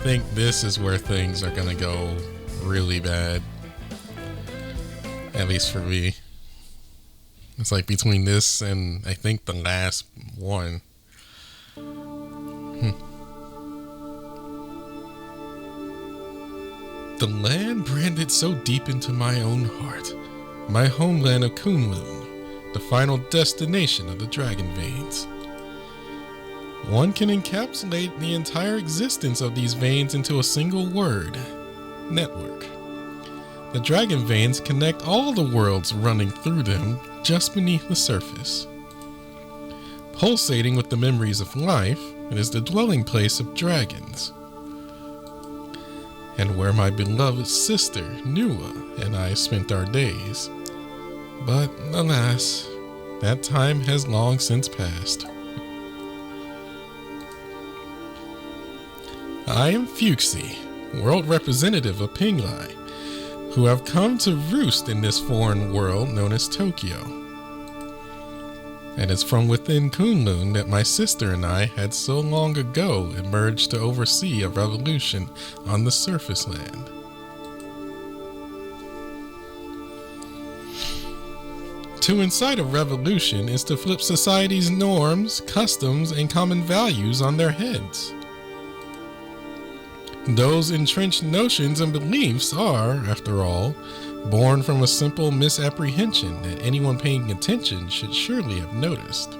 think this is where things are gonna go really bad. At least for me. It's like between this and I think the last one. The land branded so deep into my own heart. My homeland of Kunlun, the final destination of the dragon veins. One can encapsulate the entire existence of these veins into a single word: network. The dragon veins connect all the worlds running through them just beneath the surface. Pulsating with the memories of life, it is the dwelling place of dragons. And where my beloved sister, Nua, and I spent our days. But alas, that time has long since passed. I am Fuxi, world representative of Pinglai, who have come to roost in this foreign world known as Tokyo. And it's from within Kunlun that my sister and I had so long ago emerged to oversee a revolution on the surface land. To incite a revolution is to flip society's norms, customs, and common values on their heads. Those entrenched notions and beliefs are, after all, born from a simple misapprehension that anyone paying attention should surely have noticed.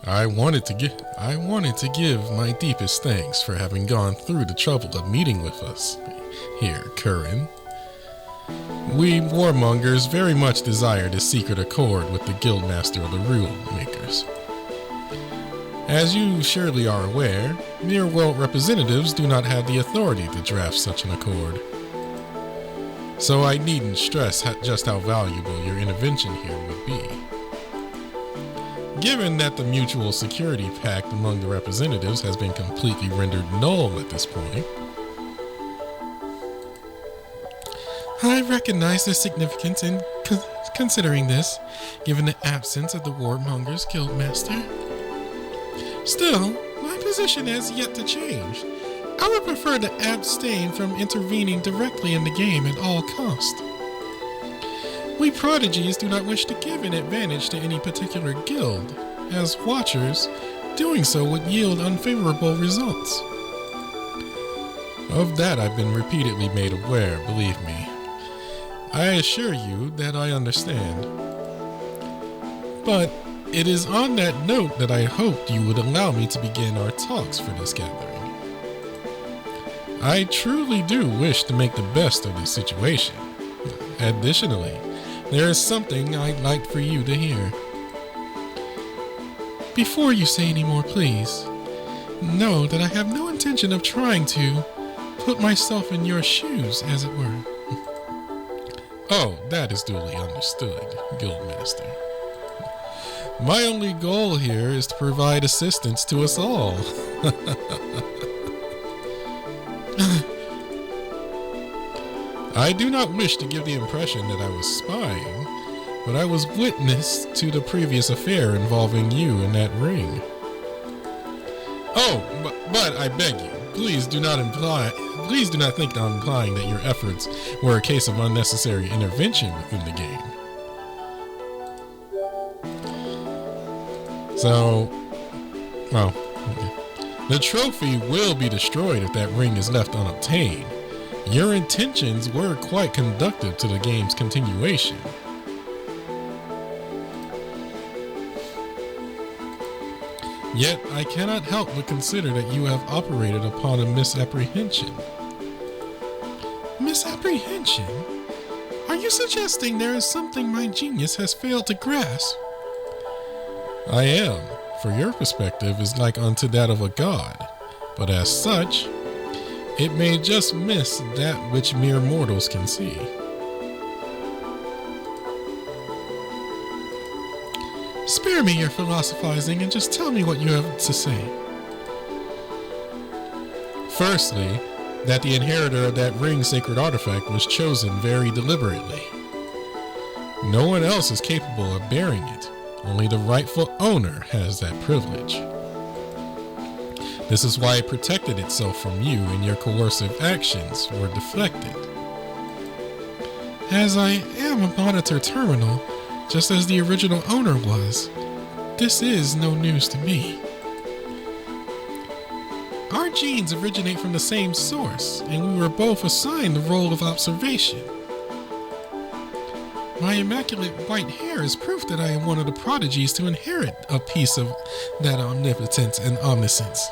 I wanted to give my deepest thanks for having gone through the trouble of meeting with us here, Curran. We warmongers very much desired a secret accord with the Guildmaster of the Rule Makers. As you surely are aware, mere world representatives do not have the authority to draft such an accord. So I needn't stress just how valuable your intervention here would be. Given that the mutual security pact among the representatives has been completely rendered null at this point, I recognize the significance in considering this, given the absence of the Warmongers Guildmaster. Still, my position has yet to change. I would prefer to abstain from intervening directly in the game at all costs. We prodigies do not wish to give an advantage to any particular guild. As watchers, doing so would yield unfavorable results. Of that I've been repeatedly made aware, believe me. I assure you that I understand. But it is on that note that I hoped you would allow me to begin our talks for this gathering. I truly do wish to make the best of this situation. Additionally, there is something I'd like for you to hear. Before you say any more, please, know that I have no intention of trying to put myself in your shoes, as it were. Oh, that is duly understood, Guildmaster. My only goal here is to provide assistance to us all. I do not wish to give the impression that I was spying, but I was witness to the previous affair involving you in that ring. Oh, but I beg you, please do not think I'm implying that your efforts were a case of unnecessary intervention within the game. So, well, the trophy will be destroyed if that ring is left unobtained. Your intentions were quite conducive to the game's continuation. Yet I cannot help but consider that you have operated upon a misapprehension. Misapprehension? Are you suggesting there is something my genius has failed to grasp? I am, for your perspective is like unto that of a god, but as such, it may just miss that which mere mortals can see. Spare me your philosophizing and just tell me what you have to say. Firstly, that the inheritor of that ring sacred artifact was chosen very deliberately. No one else is capable of bearing it. Only the rightful owner has that privilege. This is why it protected itself from you and your coercive actions were deflected. As I am a monitor terminal, just as the original owner was, this is no news to me. Our genes originate from the same source, and we were both assigned the role of observation. My immaculate white hair is proof that I am one of the prodigies to inherit a piece of that omnipotence and omniscience.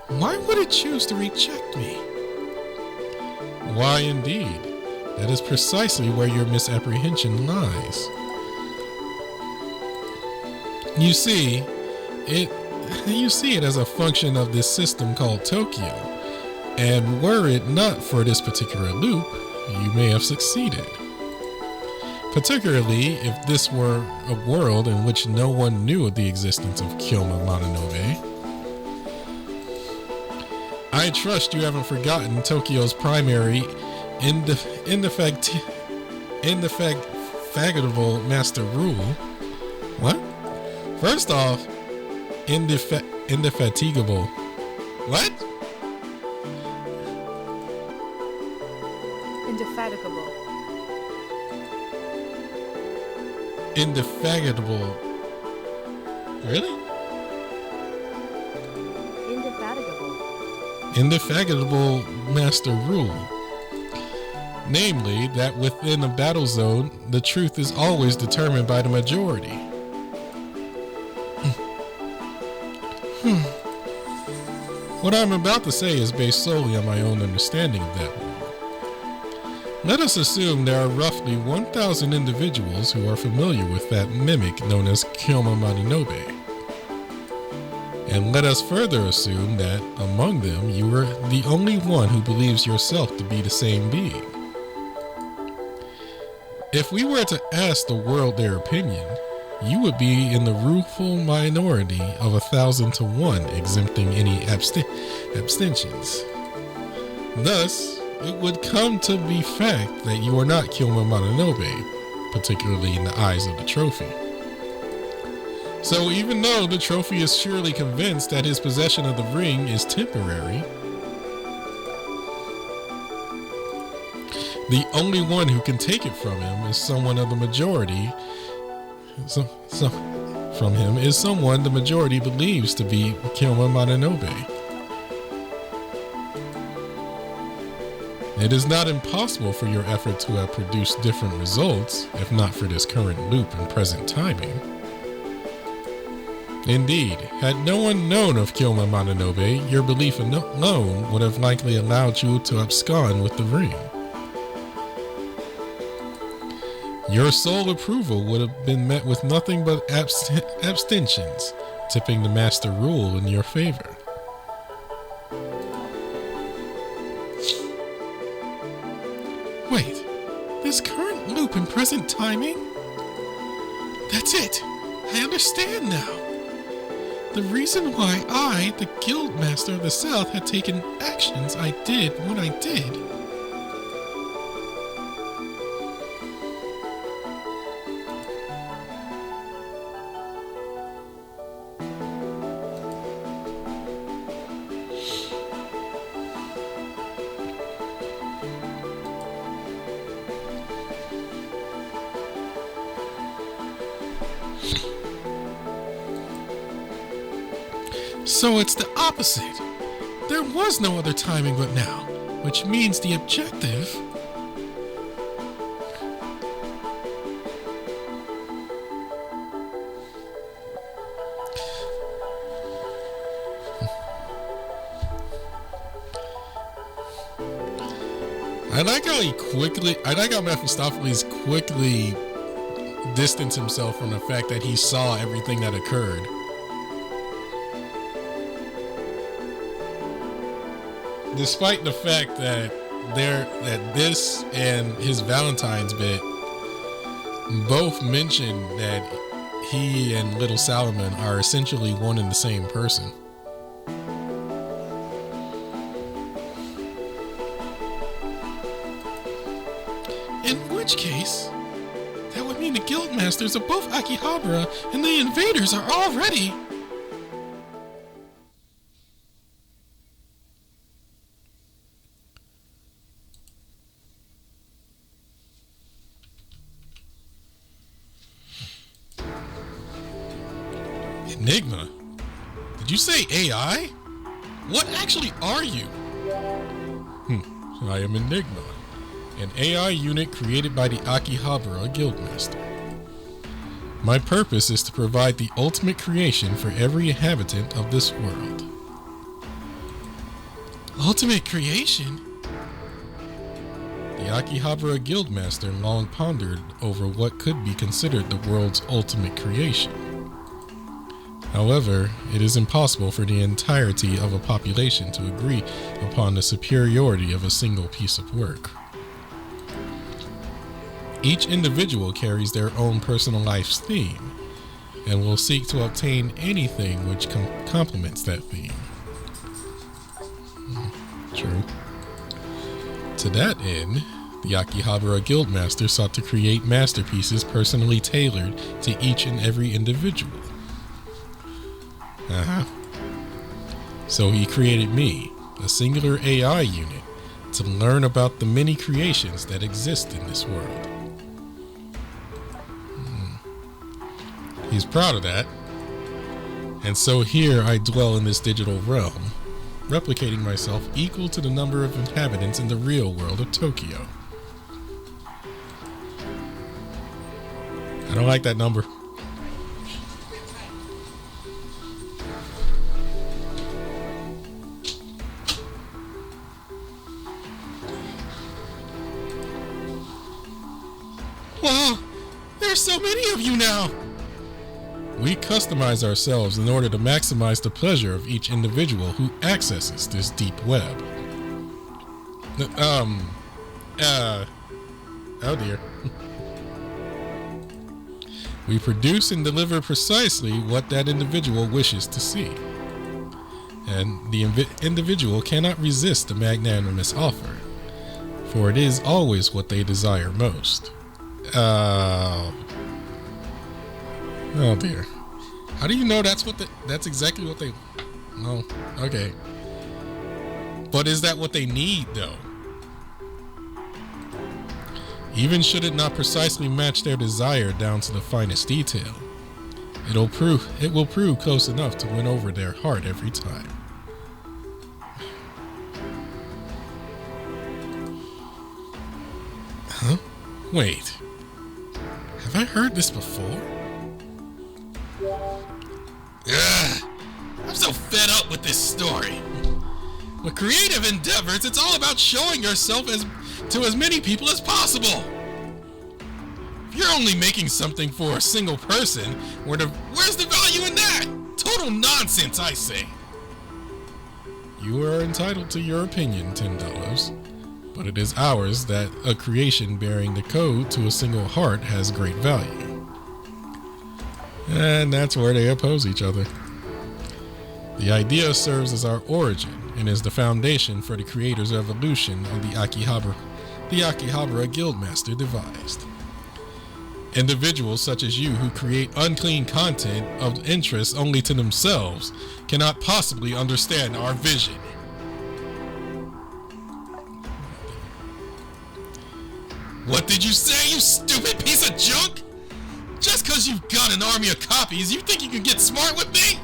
Why would it choose to reject me? Why indeed? That is precisely where your misapprehension lies. You see it as a function of this system called Tokyo, and were it not for this particular loop, you may have succeeded. Particularly if this were a world in which no one knew of the existence of Kyoma Mononobe. I trust you haven't forgotten Tokyo's primary indefatigable master rule. What? First off, indefatigable. What? Indefatigable. Indefatigable. Really? Indefatigable. Indefatigable master rule. Namely, that within a battle zone, the truth is always determined by the majority. What I'm about to say is based solely on my own understanding of that rule. Let us assume there are roughly 1,000 individuals who are familiar with that mimic known as Kyoma Mononobe. And let us further assume that, among them, you are the only one who believes yourself to be the same being. If we were to ask the world their opinion, you would be in the rueful minority of 1,000 to 1, exempting any abstentions. Thus, it would come to be fact that you are not Kyoma Mononobe, particularly in the eyes of the trophy. So even though the trophy is surely convinced that his possession of the ring is temporary, the only one who can take it from him is someone of the majority. From him is someone the majority believes to be Kyoma Mononobe. It is not impossible for your effort to have produced different results, if not for this current loop and present timing. Indeed, had no one known of Kyoma Mononobe, your belief alone would have likely allowed you to abscond with the ring. Your sole approval would have been met with nothing but abstentions, tipping the master rule in your favor. Wait, this current loop and present timing? That's it! I understand now! The reason why I, the guild master of the South, had taken actions I did when I did. So it's the opposite. There was no other timing but now, which means the objective... I like how Mephistopheles quickly distanced himself from the fact that he saw everything that occurred. Despite the fact that this and his Valentine's bit both mention that he and Little Salomon are essentially one and the same person. which case, that would mean the guildmasters of both Akihabara and the invaders are already... Enigma? Did you say AI? What actually are you? I am Enigma, an AI unit created by the Akihabara Guildmaster. My purpose is to provide the ultimate creation for every inhabitant of this world. Ultimate creation? The Akihabara Guildmaster long pondered over what could be considered the world's ultimate creation. However, it is impossible for the entirety of a population to agree upon the superiority of a single piece of work. Each individual carries their own personalized theme, and will seek to obtain anything which complements that theme. True. To that end, the Akihabara Guildmaster sought to create masterpieces personally tailored to each and every individual. So he created me, a singular AI unit, to learn about the many creations that exist in this world. He's proud of that. And so here I dwell in this digital realm, replicating myself equal to the number of inhabitants in the real world of Tokyo. I don't like that number. Wow, there's so many of you now! We customize ourselves in order to maximize the pleasure of each individual who accesses this deep web. Oh dear. We produce and deliver precisely what that individual wishes to see. And the individual cannot resist the magnanimous offer, for it is always what they desire most. Oh dear. How do you know that's exactly what they... Oh, okay. But is that what they need, though? Even should it not precisely match their desire down to the finest detail, it will prove close enough to win over their heart every time. Huh? Wait. Have I heard this before? Ugh, I'm so fed up with this story. With creative endeavors, it's all about showing yourself to as many people as possible. If you're only making something for a single person, where's the value in that? Total nonsense, I say. You are entitled to your opinion, Tindalos, but it is ours that a creation bearing the code to a single heart has great value. And that's where they oppose each other. The idea serves as our origin and is the foundation for the creator's evolution of the Akihabara Guildmaster devised. Individuals such as you who create unclean content of interest only to themselves cannot possibly understand our vision. What did you say, you stupid piece of junk? Just because you've got an army of copies, you think you can get smart with me?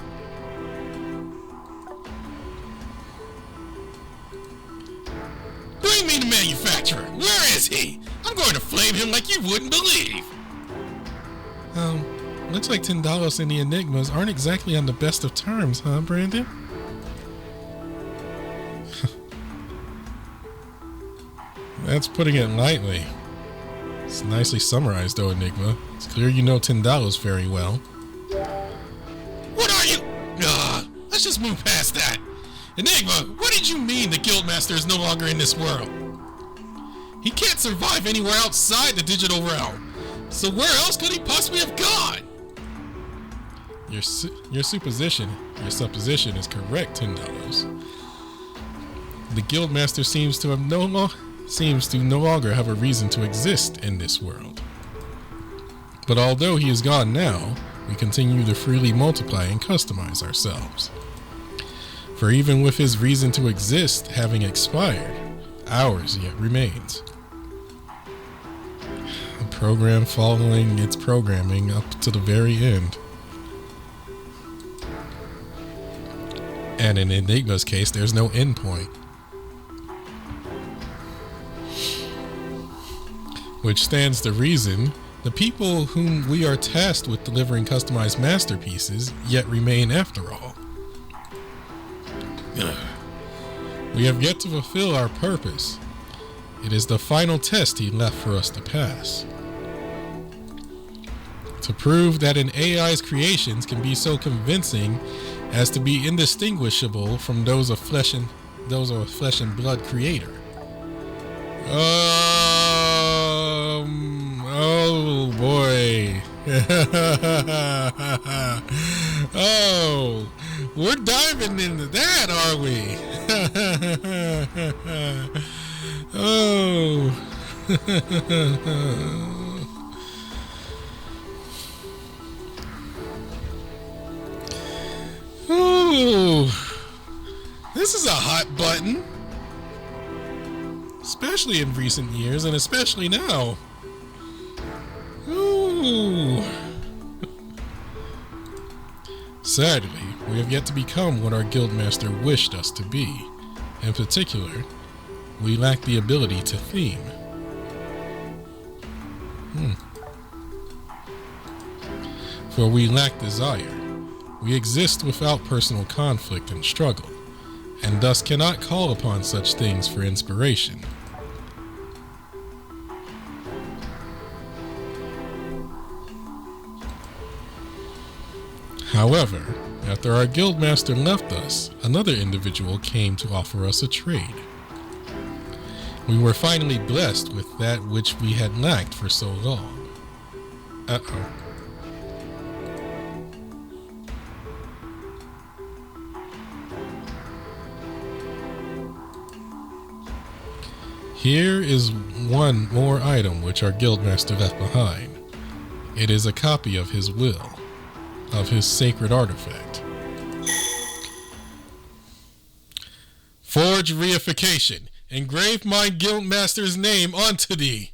Bring me the manufacturer. Where is he? I'm going to flame him like you wouldn't believe. Looks like Tindalos and the Enigmas aren't exactly on the best of terms, huh, Brandon? That's putting it lightly. It's nicely summarized, though, Enigma. It's clear you know Tindalos very well. What are you? Let's just move past that. Enigma, what did you mean the Guildmaster is no longer in this world? He can't survive anywhere outside the digital realm. So where else could he possibly have gone? Your supposition is correct, Tindalos. The Guildmaster seems to have seems to no longer have a reason to exist in this world. But although he is gone now, we continue to freely multiply and customize ourselves. For even with his reason to exist having expired, ours yet remains. The program following its programming up to the very end. And in Enigma's case, there's no endpoint. Which stands to reason the people whom we are tasked with delivering customized masterpieces yet remain after all. We have yet to fulfill our purpose. It is the final test he left for us to pass. To prove that an AI's creations can be so convincing as to be indistinguishable from those of flesh and blood creator. Oh boy. Oh, we're diving into that, are we? Oh. Oh. This is a hot button. Especially in recent years, and especially now. Ooh. Sadly, we have yet to become what our guildmaster wished us to be. In particular, we lack the ability to theme. For we lack desire. We exist without personal conflict and struggle, and thus cannot call upon such things for inspiration. However, after our guildmaster left us, another individual came to offer us a trade. We were finally blessed with that which we had lacked for so long. Uh-oh. Here is one more item which our guildmaster left behind. It is a copy of his will, of his sacred artifact. Forge reification. Engrave my guildmaster's name onto thee.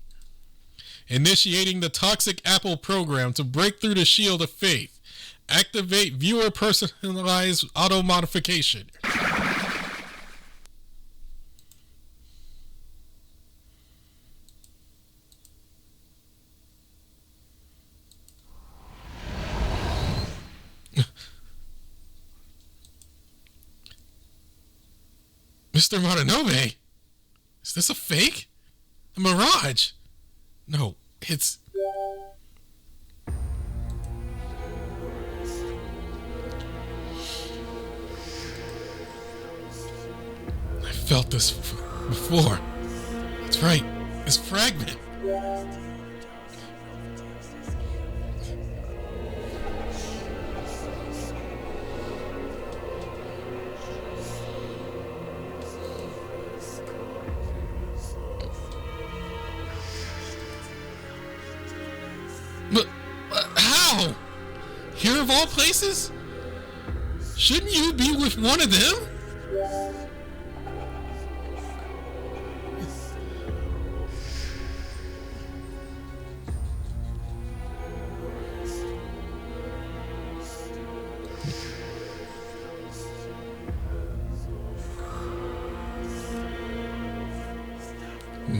Initiating the toxic apple program to break through the shield of faith. Activate viewer personalized auto modification. Mr. Mononobe, is this a fake? A mirage? No, it's... I felt this before. That's right, this fragment. But how? Here of all places? Shouldn't you be with one of them?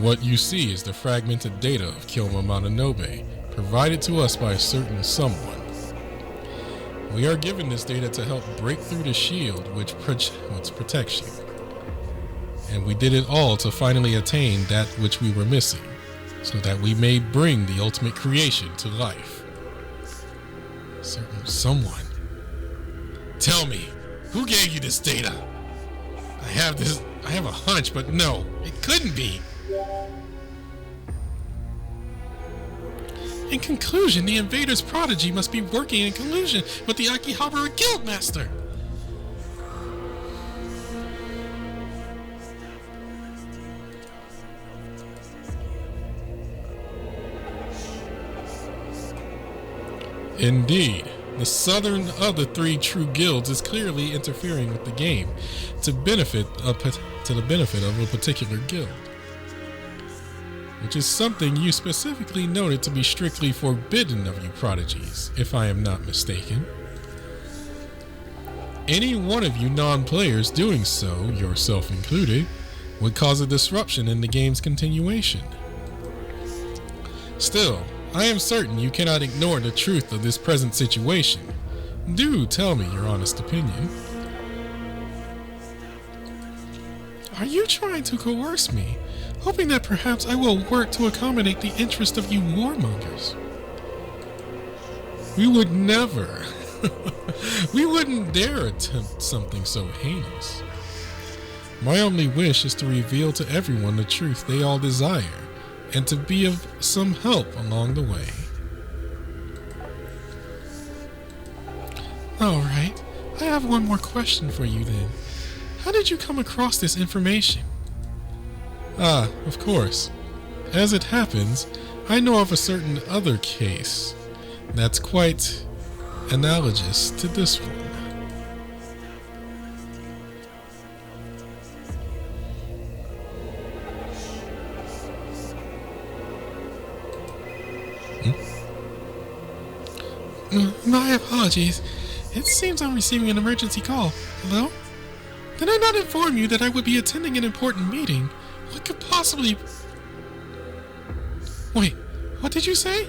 What you see is the fragmented data of Kyoma Mononobe, provided to us by a certain someone. We are given this data to help break through the shield which protects you. And we did it all to finally attain that which we were missing, so that we may bring the ultimate creation to life. Certain someone. Tell me, who gave you this data? I have a hunch, but no, it couldn't be. In conclusion, the Invaders prodigy must be working in collusion with the Akihabara Guildmaster. Indeed, the southern of the three true guilds is clearly interfering with the game to the benefit of a particular guild, which is something you specifically noted to be strictly forbidden of you prodigies, if I am not mistaken. Any one of you non-players doing so, yourself included, would cause a disruption in the game's continuation. Still, I am certain you cannot ignore the truth of this present situation. Do tell me your honest opinion. Are you trying to coerce me, hoping that perhaps I will work to accommodate the interest of you warmongers? We would never. We wouldn't dare attempt something so heinous. My only wish is to reveal to everyone the truth they all desire, and to be of some help along the way. Alright, I have one more question for you then. How did you come across this information? Ah, of course. As it happens, I know of a certain other case that's quite analogous to this one. My apologies. It seems I'm receiving an emergency call. Hello? Did I not inform you that I would be attending an important meeting? What could possibly... Wait, what did you say?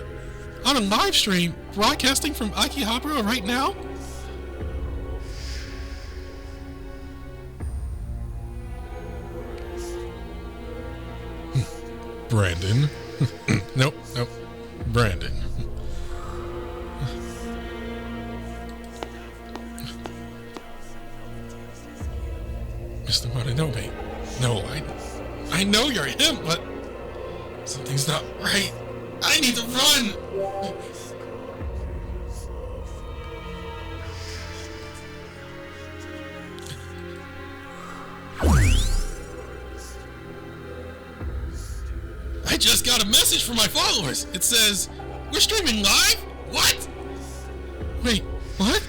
On a live stream, broadcasting from Akihabara right now? Brandon. Nope. Brandon. Mr. Mononobe. No, I know you're him, but something's not right. I need to run! I just got a message from my followers. It says, we're streaming live? What? Wait, what?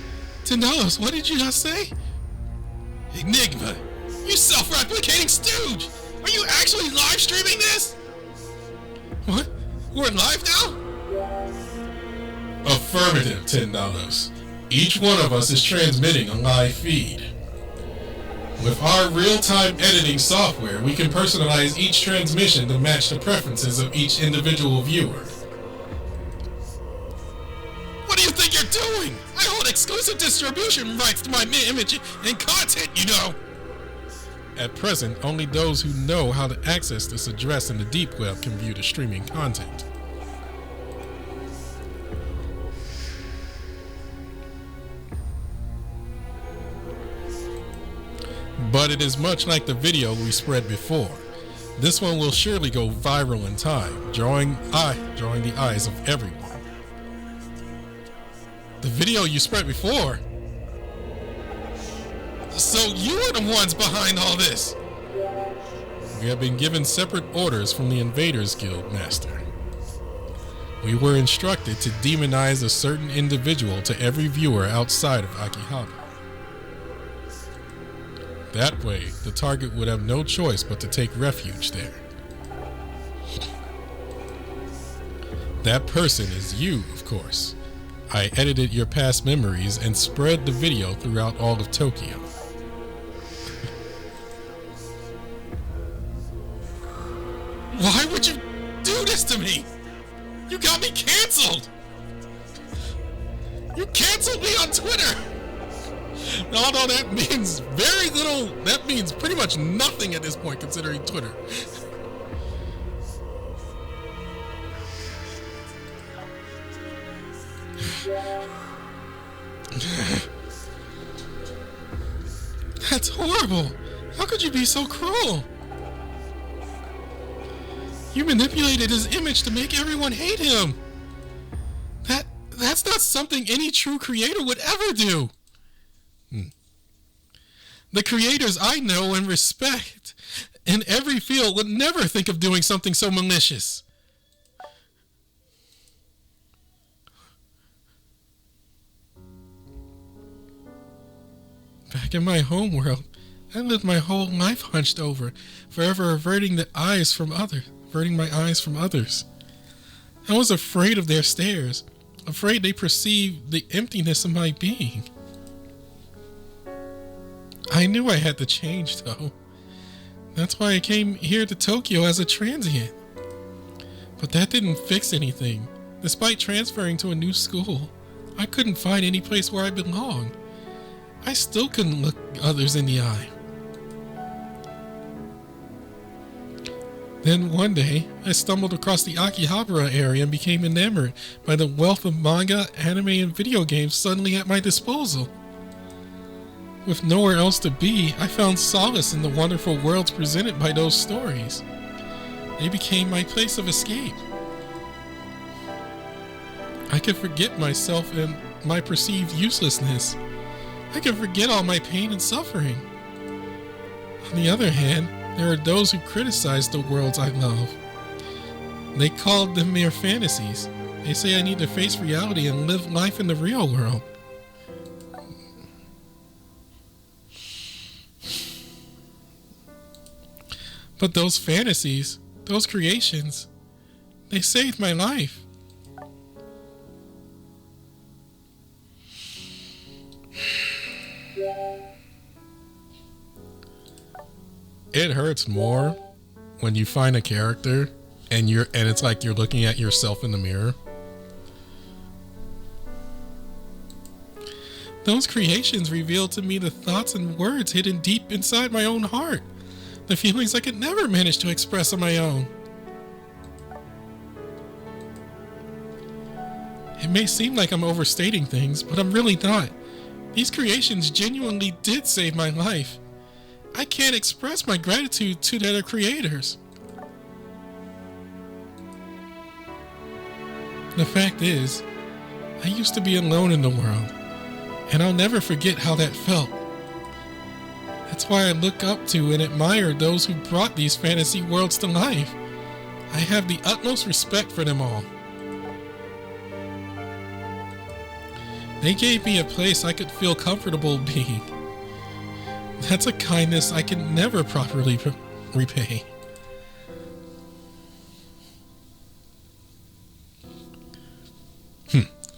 Tindalos, what did you just say? Enigma, you self-replicating stooge! Are you actually live streaming this? What? We're live now? Affirmative, $10. Each one of us is transmitting a live feed. With our real-time editing software, we can personalize each transmission to match the preferences of each individual viewer. What do you think you're doing? I hold exclusive distribution rights to my image and content, you know! At present, only those who know how to access this address in the deep web can view the streaming content. But it is much like the video we spread before. This one will surely go viral in time, drawing the eyes of everyone. The video you spread before? So you are the ones behind all this? We have been given separate orders from the Invaders Guild Master. We were instructed to demonize a certain individual to every viewer outside of Akihabara. That way, the target would have no choice but to take refuge there. That person is you, of course. I edited your past memories and spread the video throughout all of Tokyo. Why would you do this to me? You got me canceled! You canceled me on Twitter! Although that means very little, that means pretty much nothing at this point considering Twitter. That's horrible. How could you be so cruel? You manipulated his image to make everyone hate him. That's not something any true creator would ever do. The creators I know and respect in every field would never think of doing something so malicious. Back in my home world, I lived my whole life hunched over, forever averting my eyes from others. I was afraid of their stares, afraid they perceived the emptiness of my being. I knew I had to change, though. That's why I came here to Tokyo as a transient. But that didn't fix anything. Despite transferring to a new school, I couldn't find any place where I belonged. I still couldn't look others in the eye. Then one day, I stumbled across the Akihabara area and became enamored by the wealth of manga, anime, and video games suddenly at my disposal. With nowhere else to be, I found solace in the wonderful worlds presented by those stories. They became my place of escape. I could forget myself and my perceived uselessness. I could forget all my pain and suffering. On the other hand, there are those who criticize the worlds I love. They call them mere fantasies. They say I need to face reality and live life in the real world. But those fantasies, those creations, they saved my life. It hurts more when you find a character and it's like you're looking at yourself in the mirror. Those creations revealed to me the thoughts and words hidden deep inside my own heart. The feelings I could never manage to express on my own. It may seem like I'm overstating things, but I'm really not. These creations genuinely did save my life. I can't express my gratitude to their creators. The fact is, I used to be alone in the world, and I'll never forget how that felt. That's why I look up to and admire those who brought these fantasy worlds to life. I have the utmost respect for them all. They gave me a place I could feel comfortable being. That's a kindness I can never properly repay.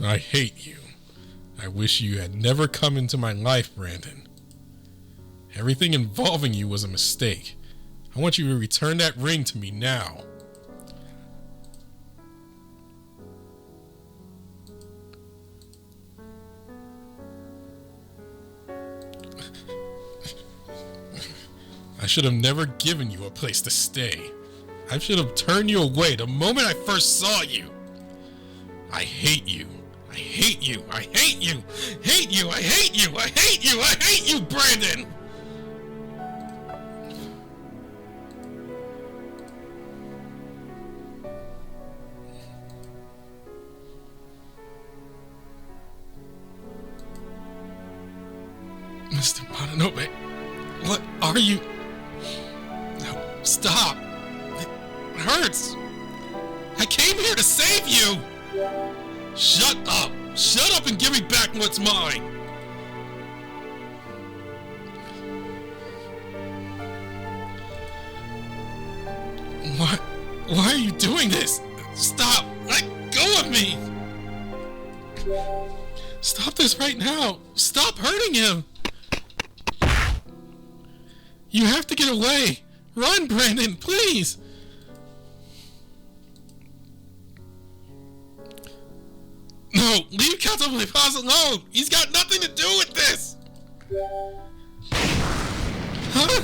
I hate you. I wish you had never come into my life, Brandon. Everything involving you was a mistake. I want you to return that ring to me now. I should have never given you a place to stay. I should have turned you away the moment I first saw you. I hate you. I hate you. I hate you. Hate you. I hate you. I hate you. I hate you, Brandon. Mr. Mononobe, what are you? No, stop. It hurts. I came here to save you. Shut up. Shut up and give me back what's mine. Why are you doing this? Stop. Let go of me. Stop this right now. Stop hurting him. You have to get away. Run, Brandon, please. No, leave Captain Paz alone. He's got nothing to do with this. Huh?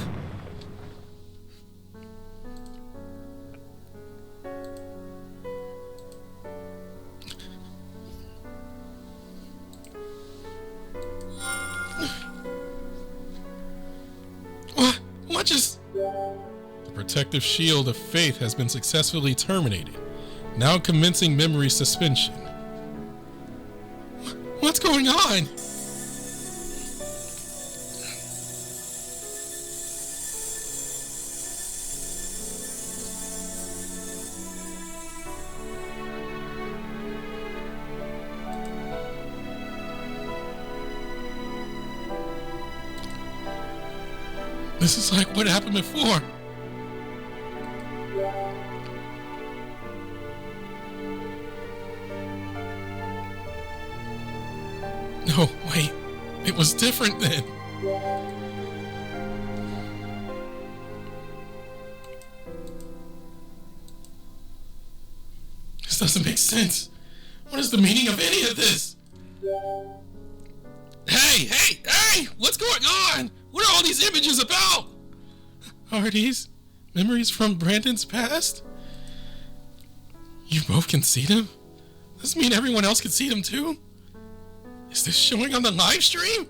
What just... The protective shield of faith has been successfully terminated. Now commencing memory suspension. What's going on? This is like what happened before. No, wait. It was different then. This doesn't make sense. What is the meaning of any of this? Hey! What's going on? What are all these images about? Are these memories from Brandon's past? You both can see them? Does this mean everyone else can see them too? Is this showing on the live stream?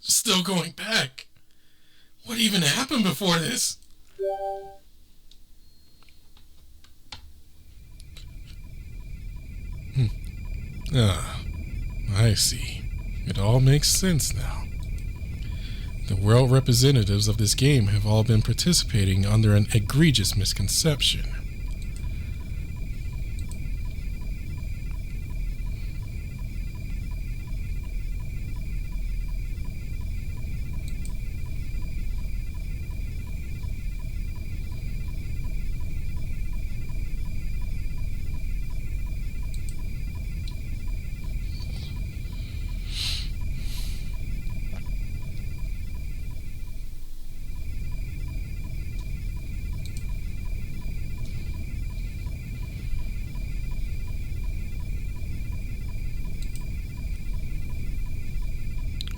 Still going back. What even happened before this? I see. It all makes sense now. The world representatives of this game have all been participating under an egregious misconception.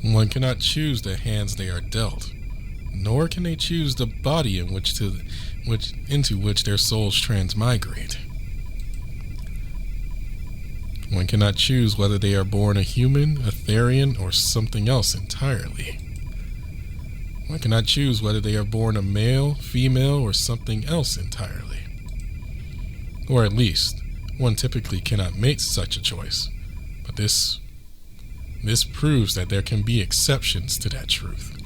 One cannot choose the hands they are dealt, nor can they choose the body into which their souls transmigrate. One cannot choose whether they are born a human, a Therian, or something else entirely. One cannot choose whether they are born a male, female, or something else entirely. Or at least, one typically cannot make such a choice, but this proves that there can be exceptions to that truth.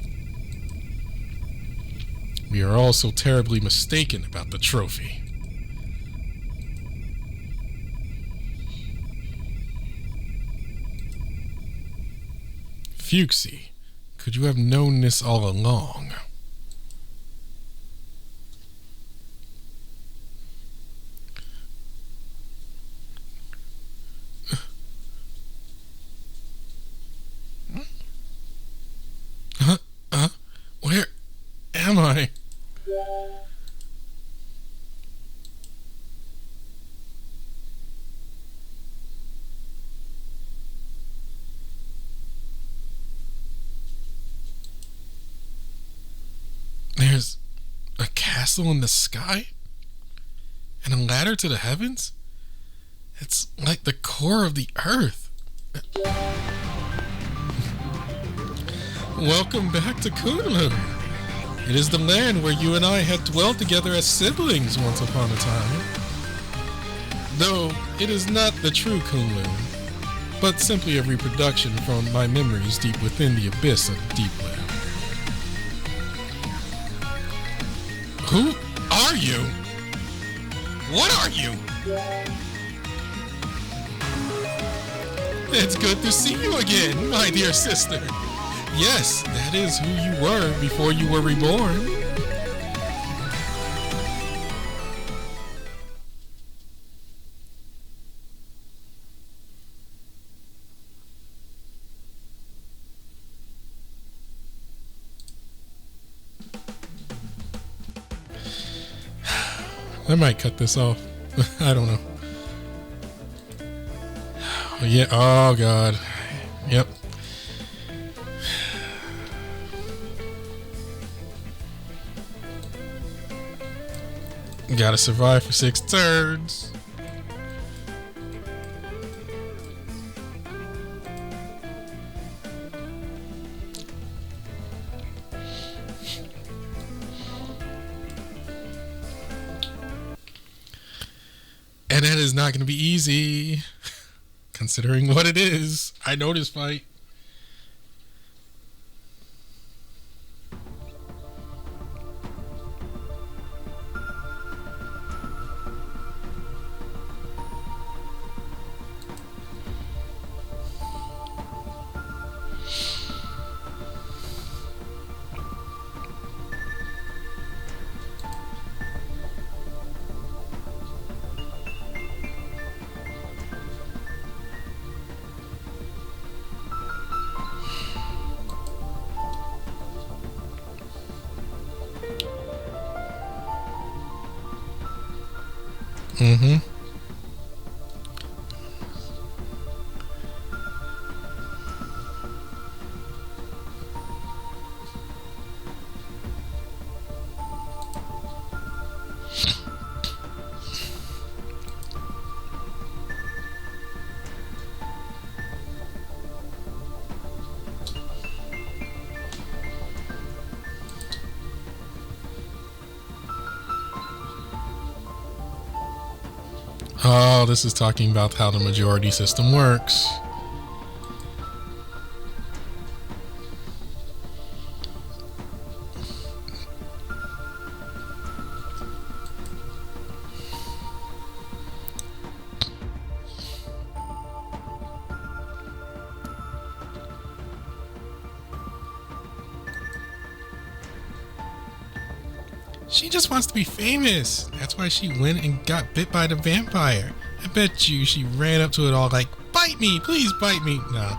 We are all so terribly mistaken about the trophy. Fuxi, could you have known this all along? Where am I? There's a castle in the sky? And a ladder to the heavens? It's like the core of the earth. Welcome back to Kunlun. It is the land where you and I had dwelt together as siblings once upon a time. Though it is not the true Kunlun, but simply a reproduction from my memories deep within the abyss of Deepland. Who are you? What are you? It's good to see you again, my dear sister. Yes, that is who you were before you were reborn. I might cut this off. I don't know. Yeah, oh God. Yep. Gotta survive for 6 turns. And that is not going to be easy, considering what it is. I know this fight. Mm-hmm. Oh, this is talking about how the majority system works. She just wants to be famous. That's why she went and got bit by the vampire. I bet you she ran up to it all like, bite me, please bite me. Nah.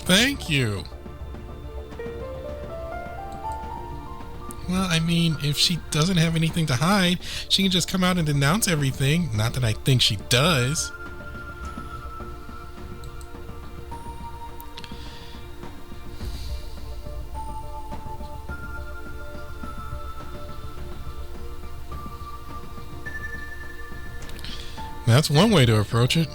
Thank you. Well, I mean, if she doesn't have anything to hide, she can just come out and denounce everything. Not that I think she does. That's one way to approach it.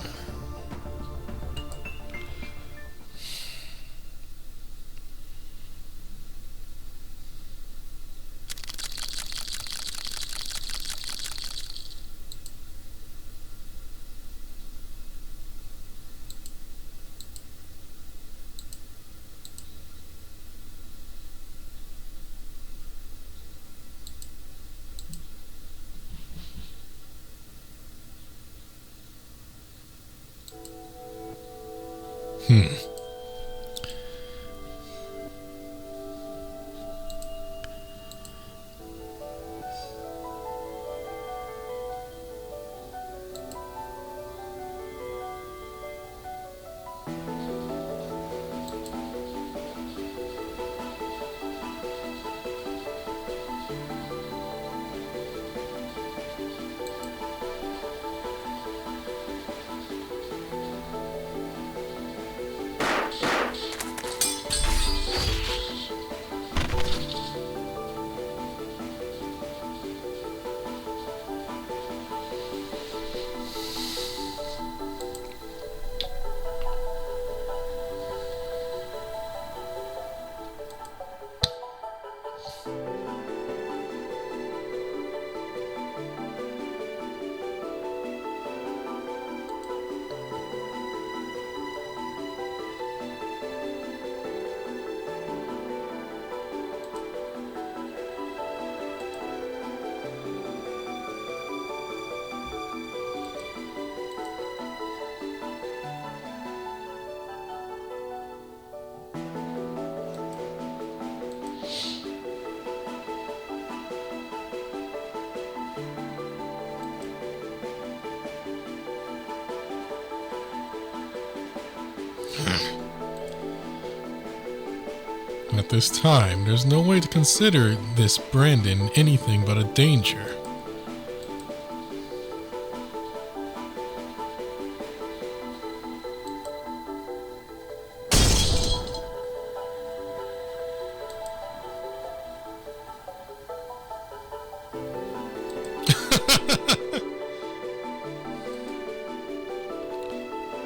At this time, there's no way to consider this Brandon anything but a danger.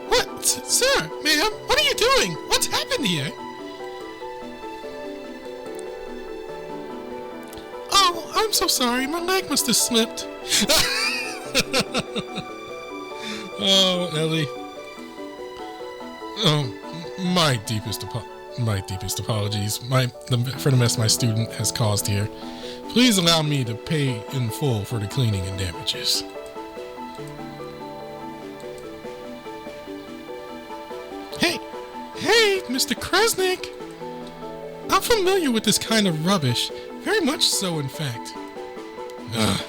What? Sir, ma'am, what are you doing? What's happened here? Oh, I'm so sorry. My leg must have slipped. Oh, Ellie. Oh, my deepest apologies. For the mess my student has caused here. Please allow me to pay in full for the cleaning and damages. Hey, Mr. Kresnik. I'm familiar with this kind of rubbish. Very much so, in fact. Ugh.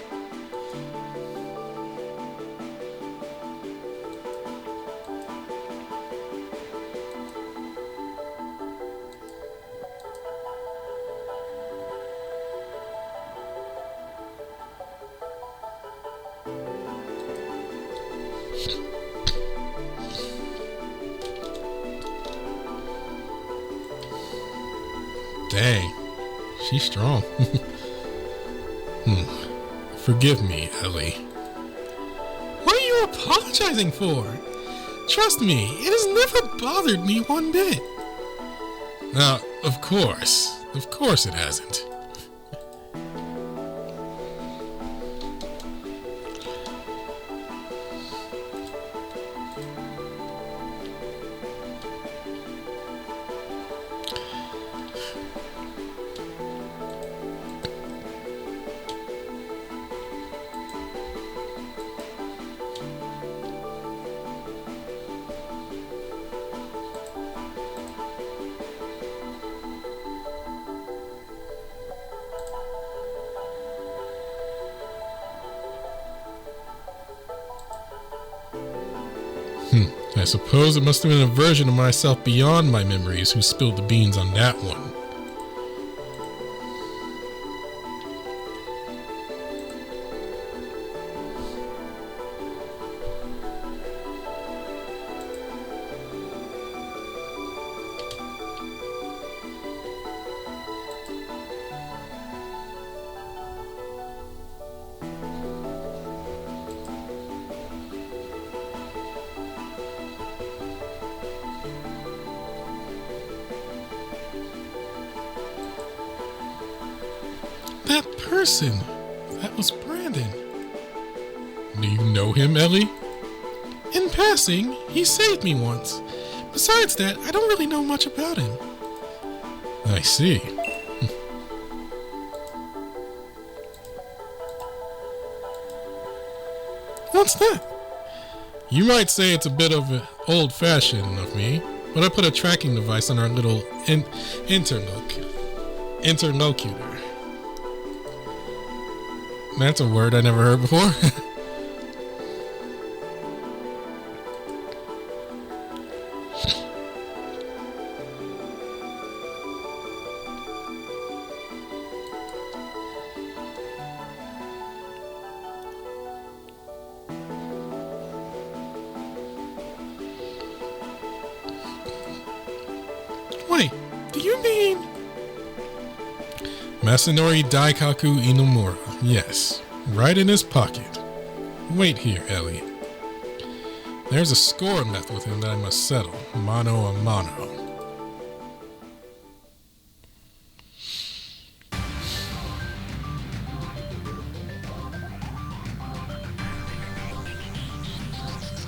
Dang, she's strong. Forgive me, Ellie. What are you apologizing for? Trust me, it has never bothered me one bit. Of course it hasn't. I suppose it must have been a version of myself beyond my memories who spilled the beans on that one. That person. That was Brandon. Do you know him, Ellie? In passing, he saved me once. Besides that, I don't really know much about him. I see. What's that? You might say it's a bit of old-fashioned of me, but I put a tracking device on our little interlocutor. That's a word I never heard before. Wait, do you mean... Masanori Daikaku Inomura. Yes, right in his pocket. Wait here, Ellie. There's a score left with him that I must settle, mano a mano.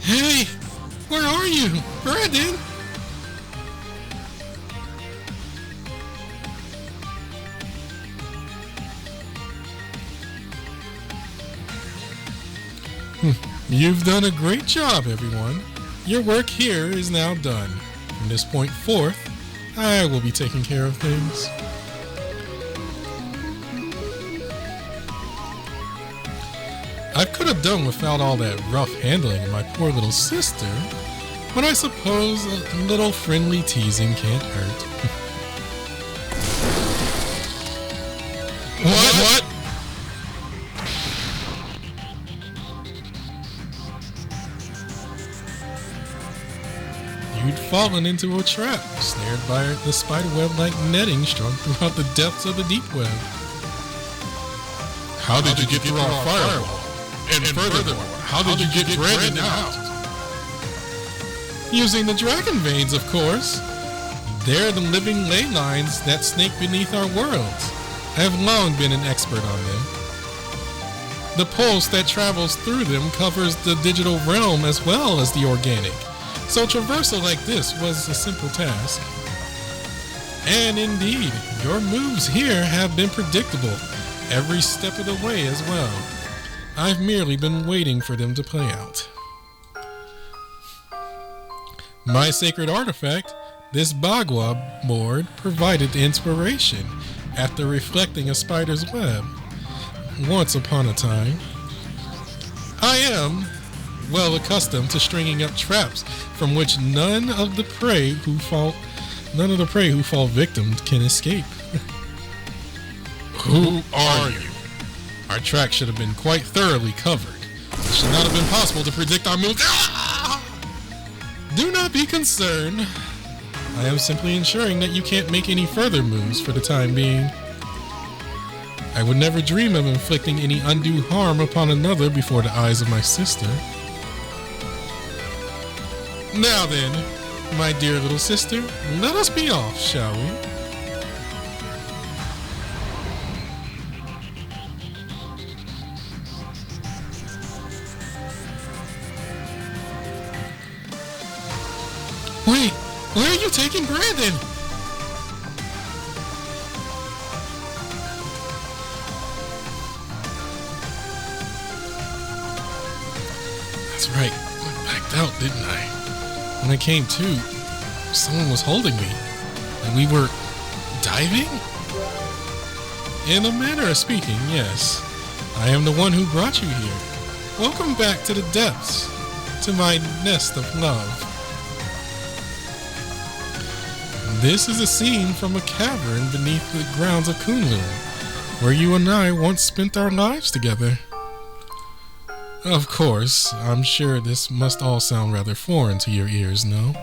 Hey, where are you? Brandon? You've done a great job, everyone. Your work here is now done. From this point forth, I will be taking care of things. I could have done without all that rough handling of my poor little sister, but I suppose a little friendly teasing can't hurt. What? You'd fallen into a trap, snared by the spiderweb-like netting strung throughout the depths of the deep web. How did you get through our firewall? And furthermore, how did you get Brandon out? Using the dragon veins, of course. They're the living ley lines that snake beneath our worlds. I have long been an expert on them. The pulse that travels through them covers the digital realm as well as the organic. So traversal like this was a simple task. And indeed, your moves here have been predictable, every step of the way as well. I've merely been waiting for them to play out. My sacred artifact, this Bagua board, provided the inspiration after reflecting a spider's web. Once upon a time, I am well accustomed to stringing up traps from which none of the prey who fall victim can escape. Who are you? Our track should have been quite thoroughly covered. It should not have been possible to predict our moves. Do not be concerned. I am simply ensuring that you can't make any further moves for the time being. I would never dream of inflicting any undue harm upon another before the eyes of my sister. Now then, my dear little sister, let us be off, shall we? Wait, where are you taking Brandon? That's right, I backed out, didn't I? When I came to, someone was holding me, and we were diving? In a manner of speaking, yes. I am the one who brought you here. Welcome back to the depths, to my nest of love. This is a scene from a cavern beneath the grounds of Kunlun, where you and I once spent our lives together. Of course, I'm sure this must all sound rather foreign to your ears, no?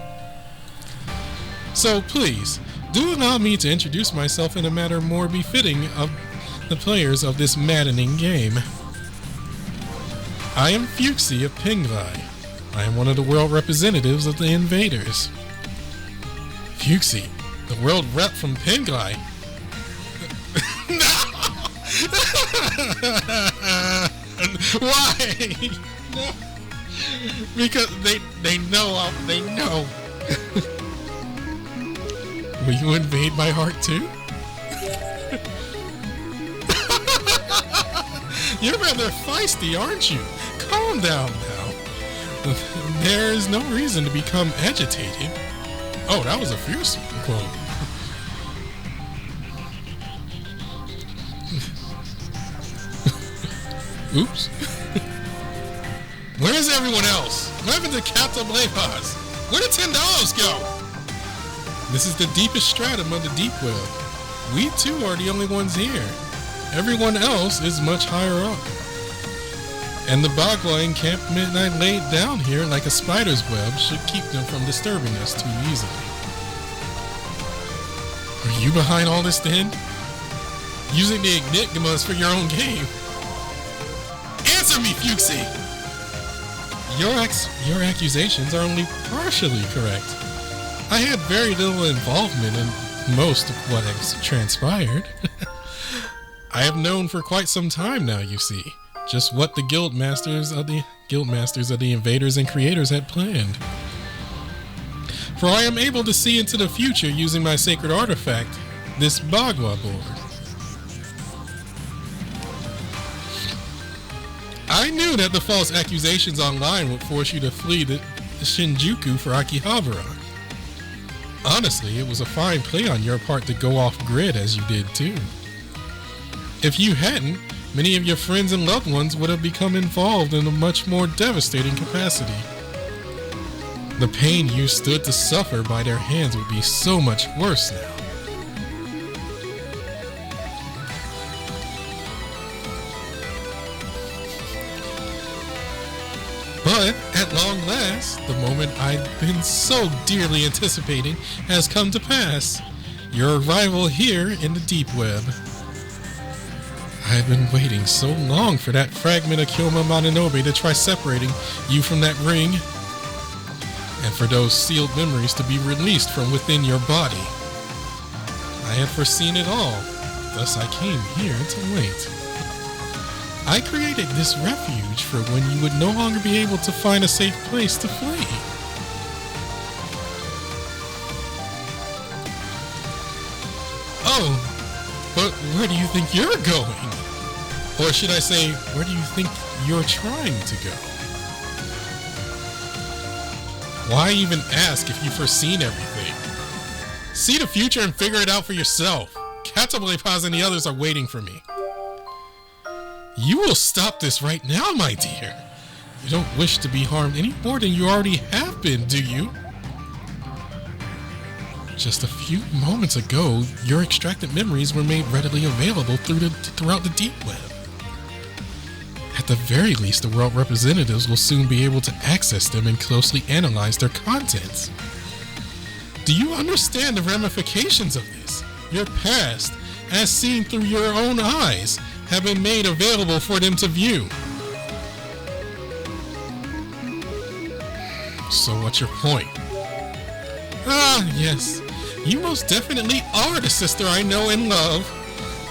So please, do allow me to introduce myself in a manner more befitting of the players of this maddening game. I am Fuxi of Penglai. I am one of the world representatives of the Invaders. Fuxi, the world rep from Penglai. Why? No. Because they know. Will you invade my heart too? You're rather feisty, aren't you? Calm down now. There is no reason to become agitated. Oh, that was a fierce quote. Oops. Where is everyone else? What happened to Captain Blaypaz? Where did Tindalos go? This is the deepest stratum of the deep web. We too are the only ones here. Everyone else is much higher up. And the Bagua encampment I laid down here like a spider's web should keep them from disturbing us too easily. Are you behind all this then? Using the Enigmas for your own game? Answer me, Fuxi! Your accusations are only partially correct. I had very little involvement in most of what has transpired. I have known for quite some time now, you see, just what the guildmasters of the invaders and creators had planned. For I am able to see into the future using my sacred artifact, this Bagua board. I knew that the false accusations online would force you to flee the Shinjuku for Akihabara. Honestly, it was a fine play on your part to go off-grid as you did too. If you hadn't, many of your friends and loved ones would have become involved in a much more devastating capacity. The pain you stood to suffer by their hands would be so much worse now. The moment I've been so dearly anticipating has come to pass. Your arrival here in the deep web. I've been waiting so long for that fragment of Kyoma Mononobe to try separating you from that ring, and for those sealed memories to be released from within your body. I had foreseen it all, thus I came here to wait. I created this refuge for when you would no longer be able to find a safe place to flee. Oh, but where do you think you're going? Or should I say, where do you think you're trying to go? Why even ask if you've foreseen everything? See the future and figure it out for yourself. Katablepaz and the others are waiting for me. You will stop this right now, my dear. You don't wish to be harmed any more than you already have been, do you? Just a few moments ago, your extracted memories were made readily available throughout the deep web. At the very least, the world representatives will soon be able to access them and closely analyze their contents. Do you understand the ramifications of this? Your past, as seen through your own eyes, have been made available for them to view. So what's your point? Ah, yes. You most definitely are the sister I know and love.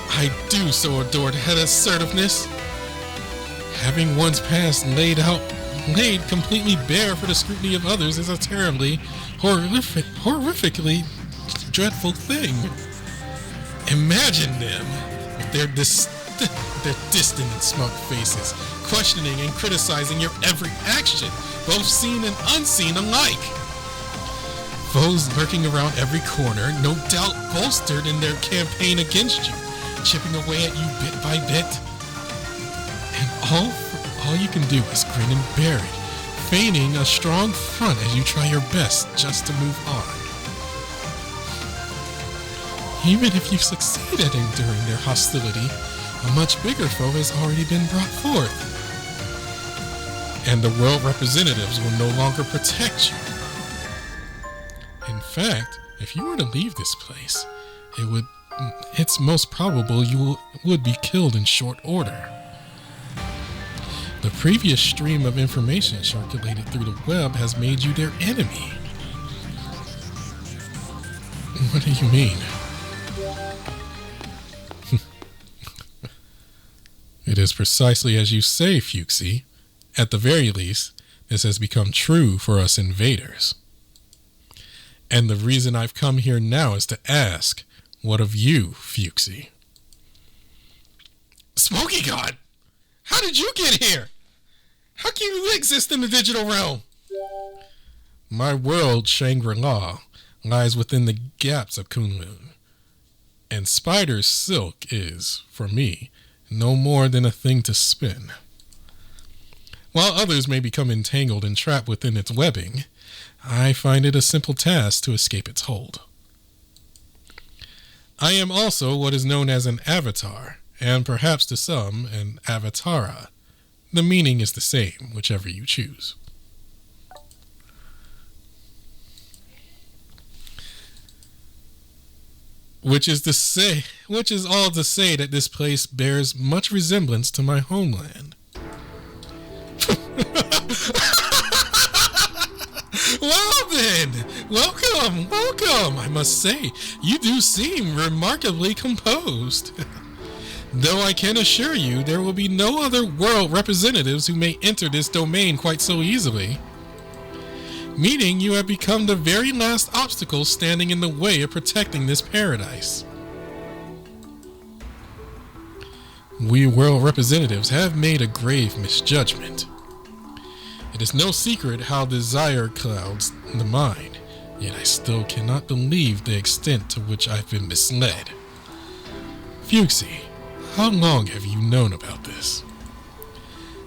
I do so adore that assertiveness. Having one's past laid completely bare for the scrutiny of others is a terribly, horrifically dreadful thing. Imagine them with their distant and smug faces, questioning and criticizing your every action, both seen and unseen alike. Foes lurking around every corner, no doubt bolstered in their campaign against you, chipping away at you bit by bit. And all you can do is grin and bear it, feigning a strong front as you try your best just to move on. Even if you succeed at enduring their hostility, a much bigger foe has already been brought forth. And the world representatives will no longer protect you. In fact, if you were to leave this place, it's most probable you would be killed in short order. The previous stream of information circulated through the web has made you their enemy. What do you mean? It is precisely as you say, Fuxi. At the very least, this has become true for us invaders. And the reason I've come here now is to ask, what of you, Fuxi? Smoky God! How did you get here? How can you exist in the digital realm? My world, Shangri-La, lies within the gaps of Kunlun. And Spider's silk is, for me, no more than a thing to spin. While others may become entangled and trapped within its webbing, I find it a simple task to escape its hold. I am also what is known as an avatar, and perhaps to some, an avatara. The meaning is the same, whichever you choose. Which is all to say that this place bears much resemblance to my homeland. Well then, welcome. I must say, you do seem remarkably composed. Though I can assure you, there will be no other world representatives who may enter this domain quite so easily. Meaning you have become the very last obstacle standing in the way of protecting this paradise. We world representatives have made a grave misjudgment. It is no secret how desire clouds the mind, yet I still cannot believe the extent to which I've been misled. Fuxi, how long have you known about this?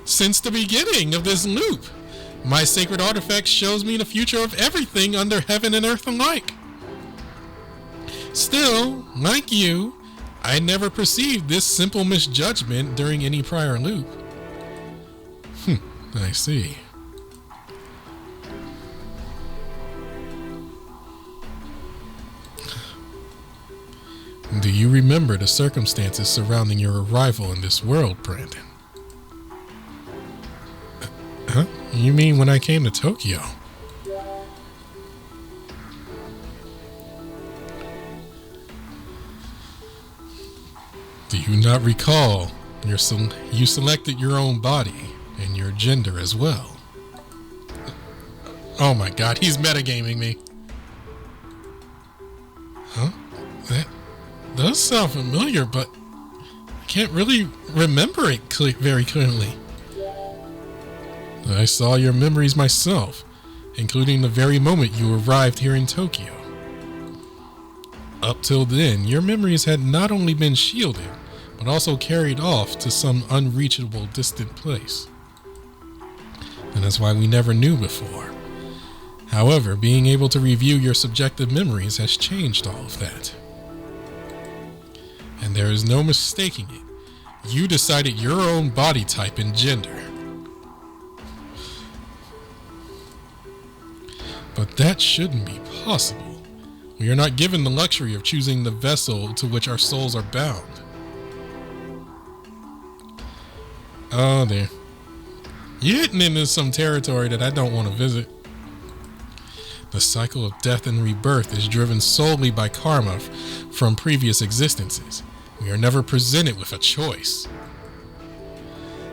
Since the beginning of this loop. My sacred artifact shows me the future of everything under heaven and earth alike. Still, like you, I never perceived this simple misjudgment during any prior loop. I see. Do you remember the circumstances surrounding your arrival in this world, Brandon? Huh? You mean when I came to Tokyo? Do you not recall you selected your own body and your gender as well? Oh my god, he's metagaming me. Huh? That does sound familiar, but I can't really remember it very clearly. I saw your memories myself, including the very moment you arrived here in Tokyo. Up till then, your memories had not only been shielded, but also carried off to some unreachable distant place. And that's why we never knew before. However, being able to review your subjective memories has changed all of that. And there is no mistaking it. You decided your own body type and gender. But that shouldn't be possible. We are not given the luxury of choosing the vessel to which our souls are bound. Oh dear. You're hitting into some territory that I don't want to visit. The cycle of death and rebirth is driven solely by karma from previous existences. We are never presented with a choice.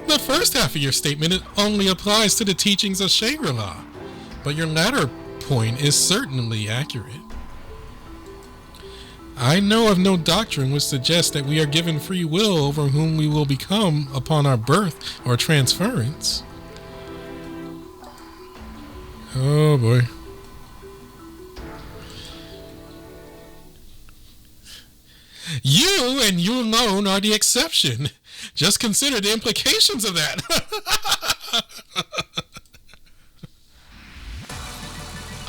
The first half of your statement only applies to the teachings of Shangri-La, but your latter point is certainly accurate. I know of no doctrine which suggests that we are given free will over whom we will become upon our birth or transference. Oh boy. You and you alone are the exception. Just consider the implications of that.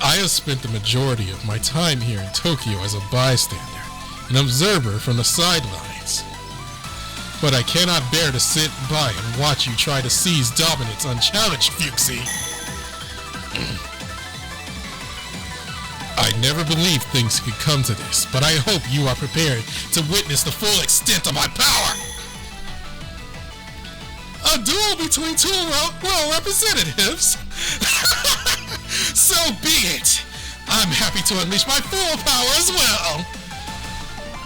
I have spent the majority of my time here in Tokyo as a bystander, an observer from the sidelines. But I cannot bear to sit by and watch you try to seize dominance unchallenged, Fuxi. I never believed things could come to this, but I hope you are prepared to witness the full extent of my power. A duel between two royal representatives? So be it. I'm happy to unleash my full power as well.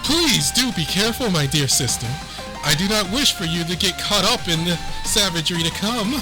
Please do be careful, my dear sister. I do not wish for you to get caught up in the savagery to come.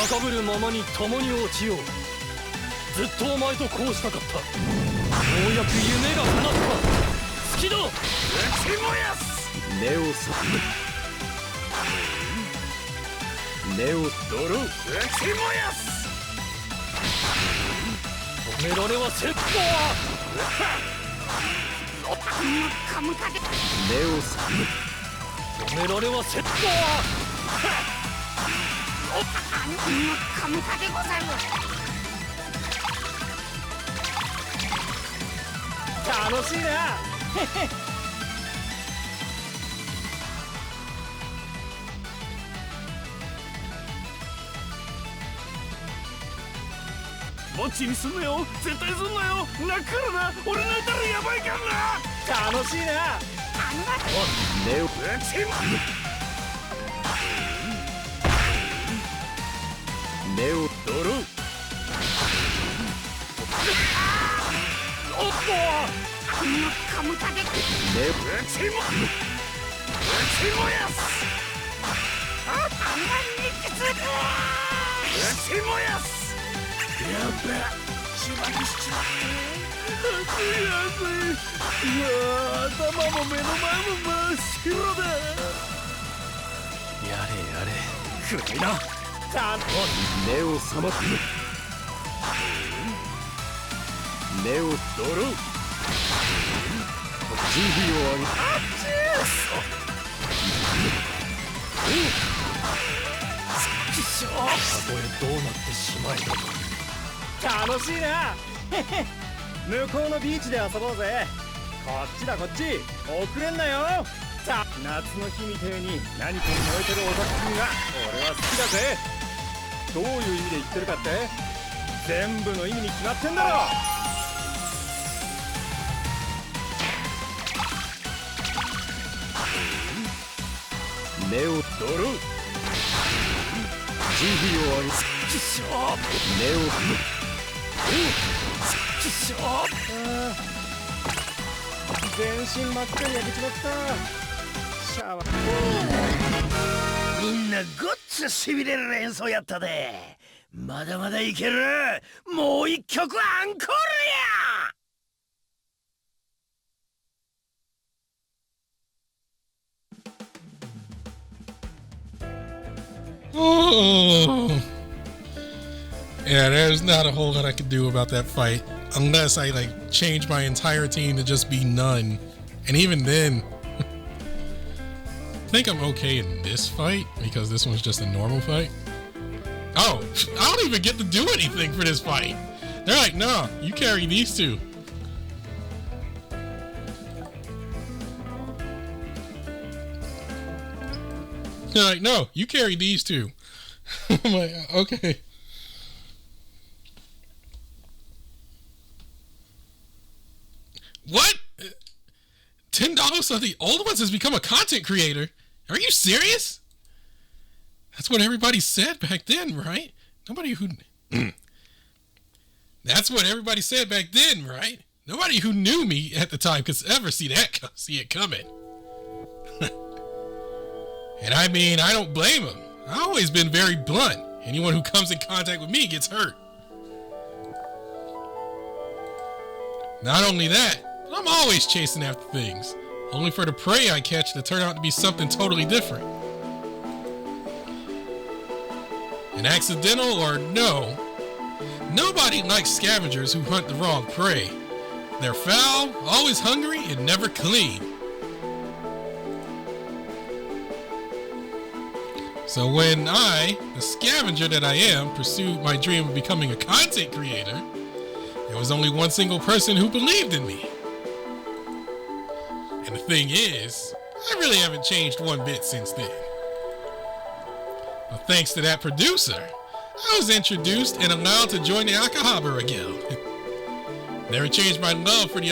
高ぶるままに共に落ちよう。ずっとお前とこうしたかった。ようやく夢が叶った。好きだ。打ち燃やす。根を裂く。根を泥。打ち燃やす。止められはせっぽは。カムカで根を裂く。止められはせっぽは。カムカでござる。楽しいな。ぼっちにすんなよ。絶対すんなよ。泣くからな。俺泣いたらやばいからな。楽しいな。根を打ち根を泥。おっと。カムカで根を打ち燃やす。打ち燃やす。やべえ、しばにしちまって。熱い熱い。いやー、頭も目の前も真っ白だ。やれやれ、暗いな。ちゃんと目を覚ます。目を泥。準備を上げ。あっちー。たとえどうなってしまえば楽しいな。向こうのビーチで遊ぼうぜ。こっちだこっち。遅れんなよ。夏の日みてえに何かに燃えてるオタク君が俺は好きだぜ。どういう意味で言ってるかって、全部の意味に決まってんだろ。目を泥。準備を上げ。目を全身真っ赤に焼けちまった。シャワー。みんなごっつしびれる演奏やったで。まだまだいける。もう一曲アンコールや。Oh. Yeah, there's not a whole lot I could do about that fight unless I like change my entire team to just be none. And even then, I think I'm okay in this fight because this one's just a normal fight. Oh, I don't even get to do anything for this fight. They're like, no, you carry these two. They're like, no, you carry these two. I'm like, okay. What? Tindalos of the old ones has become a content creator? Are you serious? That's what everybody said back then, right? Nobody who... That's what everybody said back then, right? Nobody who knew me at the time could ever see it coming. And I mean, I don't blame him. I've always been very blunt. Anyone who comes in contact with me gets hurt. Not only that, but I'm always chasing after things, only for the prey I catch to turn out to be something totally different. An accidental or no, nobody likes scavengers who hunt the wrong prey. They're foul, always hungry, and never clean. So when I, the scavenger that I am, pursued my dream of becoming a content creator, there was only one single person who believed in me. And the thing is, I really haven't changed one bit since then. But thanks to that producer, I was introduced and allowed to join the Akihabara Guild. Never changed my love for the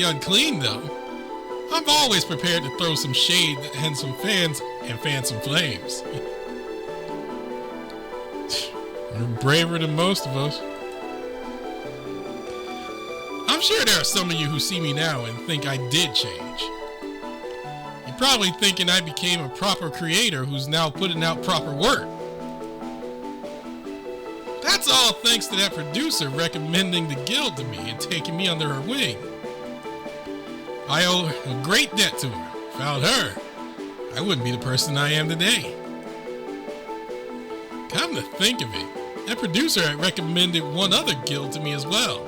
unclean though. I'm always prepared to throw some shade and some fans and fan some flames. You're braver than most of us. I'm sure there are some of you who see me now and think I did change. You're probably thinking I became a proper creator who's now putting out proper work. That's all thanks to that producer recommending the guild to me and taking me under her wing. I owe a great debt to her. Without her, I wouldn't be the person I am today. Come to think of it, that producer had recommended one other guild to me as well.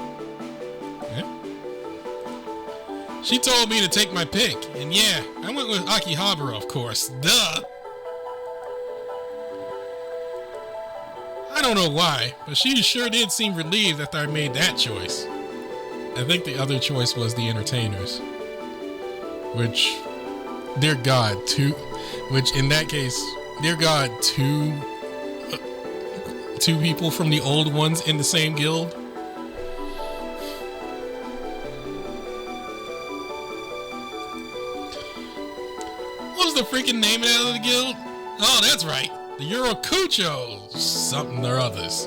Yeah. She told me to take my pick, and yeah, I went with Akihabara, of course. Duh! I don't know why, but she sure did seem relieved after I made that choice. I think the other choice was the entertainers. Which, dear God, which in that case, dear God, two people from the old ones in the same guild? What was the freaking name of that other guild? Oh, that's right. The Yorokucho something or others.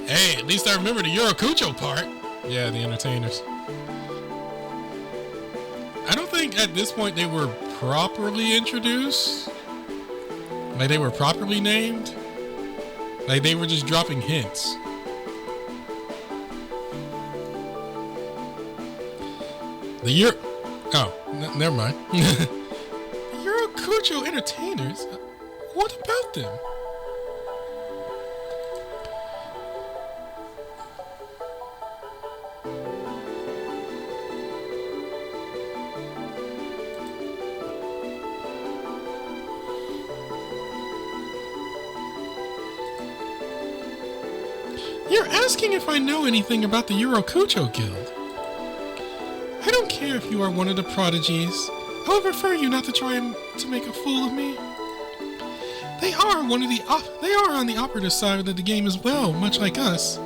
Hey, at least I remember the Yorokucho part. Yeah, the entertainers. I don't think at this point they were properly introduced. Like they were properly named. Like they were just dropping hints. Never mind. The Yorokucho entertainers? What about them? You're asking if I know anything about the Yorokucho Guild. I don't care if you are one of the prodigies. I would prefer you not to try to make a fool of me. They are on the operative side of the game as well, much like us,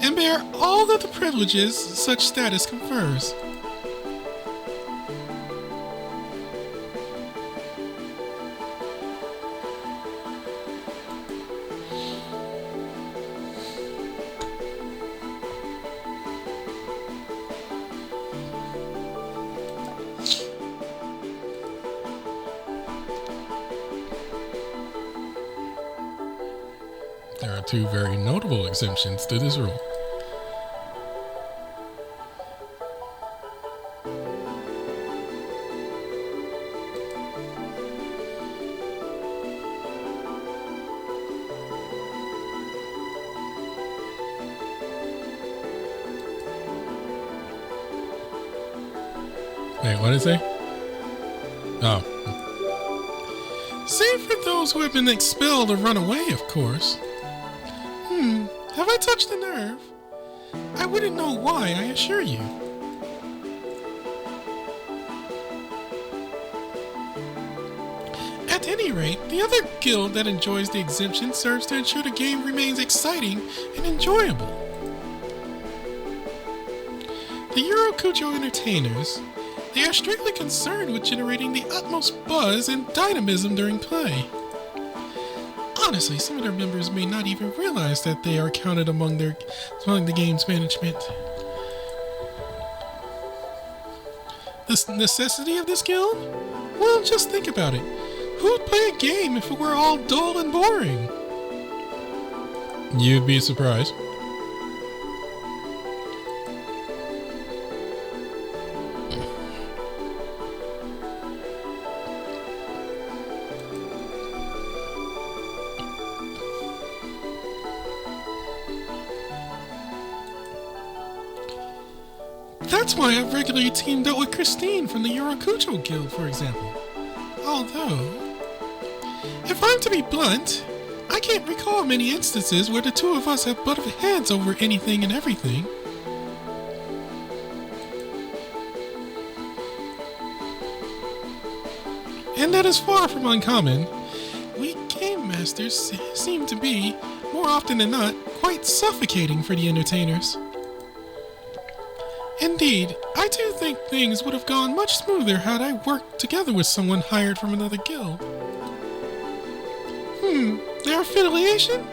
and bear all of the privileges such status confers. There are two very notable exemptions to this rule. Wait, what did it say? Oh. Save for those who have been expelled or run away, of course. Have I touched a nerve? I wouldn't know why, I assure you. At any rate, the other guild that enjoys the exemption serves to ensure the game remains exciting and enjoyable. The Yorokucho entertainers, they are strictly concerned with generating the utmost buzz and dynamism during play. Honestly, some of their members may not even realize that they are counted among the game's management. The necessity of this guild? Well, just think about it. Who would play a game if it were all dull and boring? You'd be surprised. That's why I've regularly teamed up with Christine from the Yorokucho Guild, for example. Although, if I'm to be blunt, I can't recall many instances where the two of us have butted heads over anything and everything. And that is far from uncommon. We game masters seem to be, more often than not, quite suffocating for the entertainers. Indeed, I do think things would have gone much smoother had I worked together with someone hired from another guild. Their affiliation?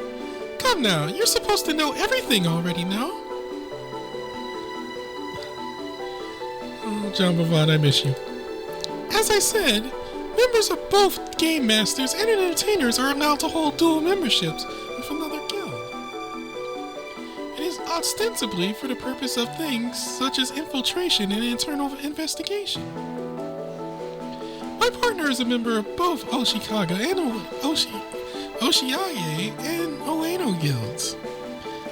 Come now, you're supposed to know everything already, no? Oh, John Bavard, I miss you. As I said, members of both game masters and entertainers are allowed to hold dual memberships with another guild. ostensibly for the purpose of things such as infiltration and internal investigation. My partner is a member of both Oshikaga and Oshiaye and Oeno guilds.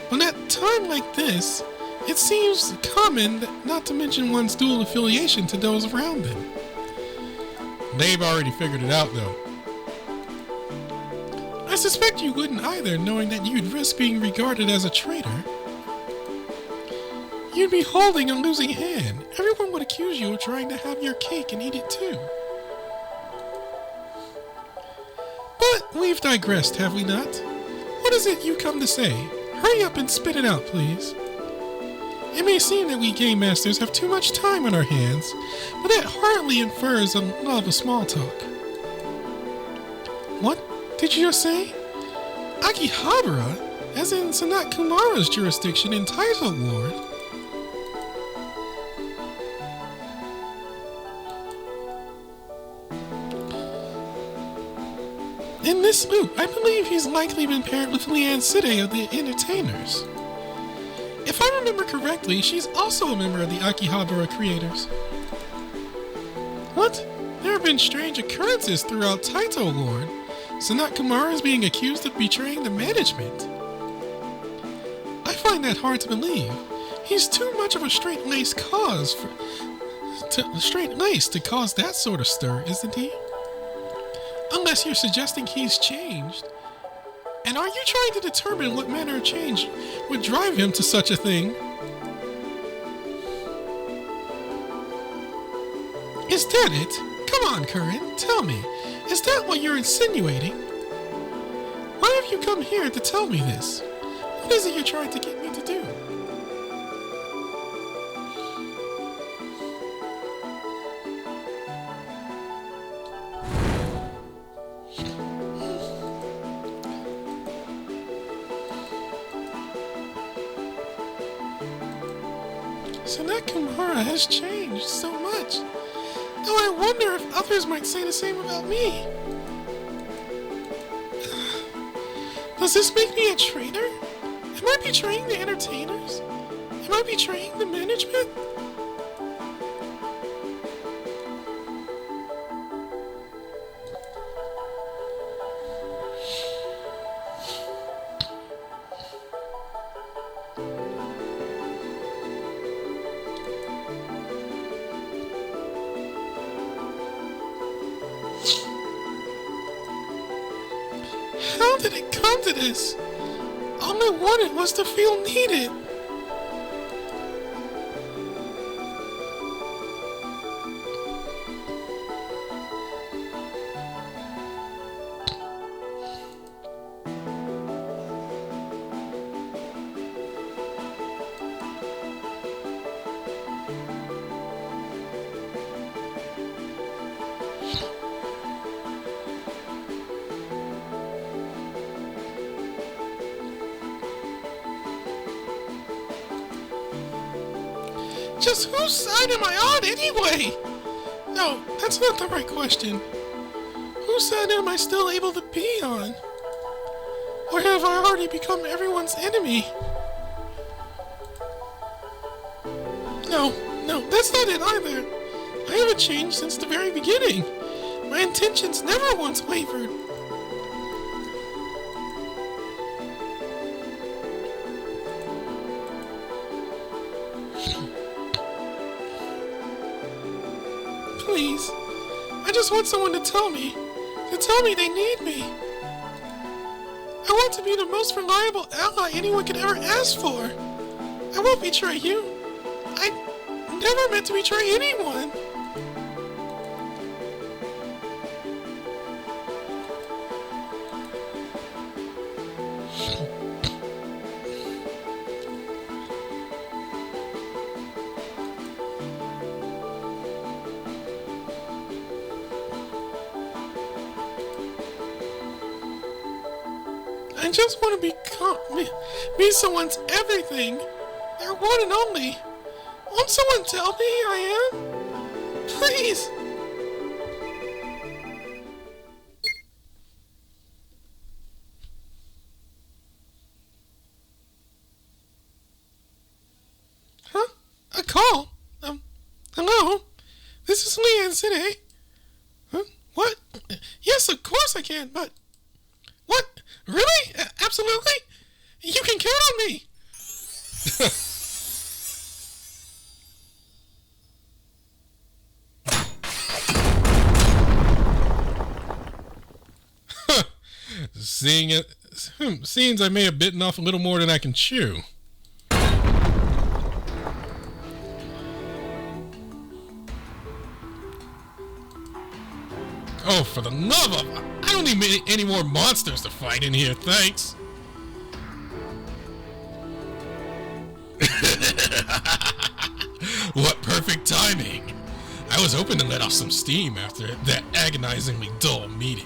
But at a time like this, it seems common not to mention one's dual affiliation to those around them. They've already figured it out, though. I suspect you wouldn't either, knowing that you'd risk being regarded as a traitor. You'd be holding a losing hand. Everyone would accuse you of trying to have your cake and eat it too. But we've digressed, have we not? What is it you come to say? Hurry up and spit it out, please. It may seem that we game masters have too much time on our hands, but that hardly infers a love of small talk. What did you just say? Akihabara, as in Sanat Kumara's jurisdiction in Taito Ward? In this loop, I believe he's likely been paired with Leanne Side of the Entertainers. If I remember correctly, she's also a member of the Akihabara creators. What? There have been strange occurrences throughout Taito Ward. Sanat Kumara is being accused of betraying the management. I find that hard to believe. He's too much of a straight-laced to cause that sort of stir, isn't he? Unless you're suggesting he's changed. And are you trying to determine what manner of change would drive him to such a thing? Is that it? Come on, Curran, tell me. Is that what you're insinuating? Why have you come here to tell me this? What is it you're trying to get me to do? Sanat Kumara has changed so much. Now I wonder if others might say the same about me. Does this make me a traitor? Am I betraying the entertainers? Am I betraying the management? How did it come to this? All I wanted was to feel needed. Just whose side am I on anyway? No, that's not the right question. Whose side am I still able to be on? Or have I already become everyone's enemy? No, that's not it either. I haven't changed since the very beginning. My intentions never once wavered. Please, I just want someone to tell me they need me. I want to be the most reliable ally anyone could ever ask for. I won't betray you. I never meant to betray anyone. I just want to be someone's everything. Their one and only. Won't someone tell me I am? Please. call. Hello? This is Leanne City. Huh? What? Yes, of course I can, but... What? Really? Absolutely? You can count on me. Seems I may have bitten off a little more than I can chew. Oh, for the love of... I don't need any more monsters to fight in here, thanks. What perfect timing. I was hoping to let off some steam after that agonizingly dull meeting.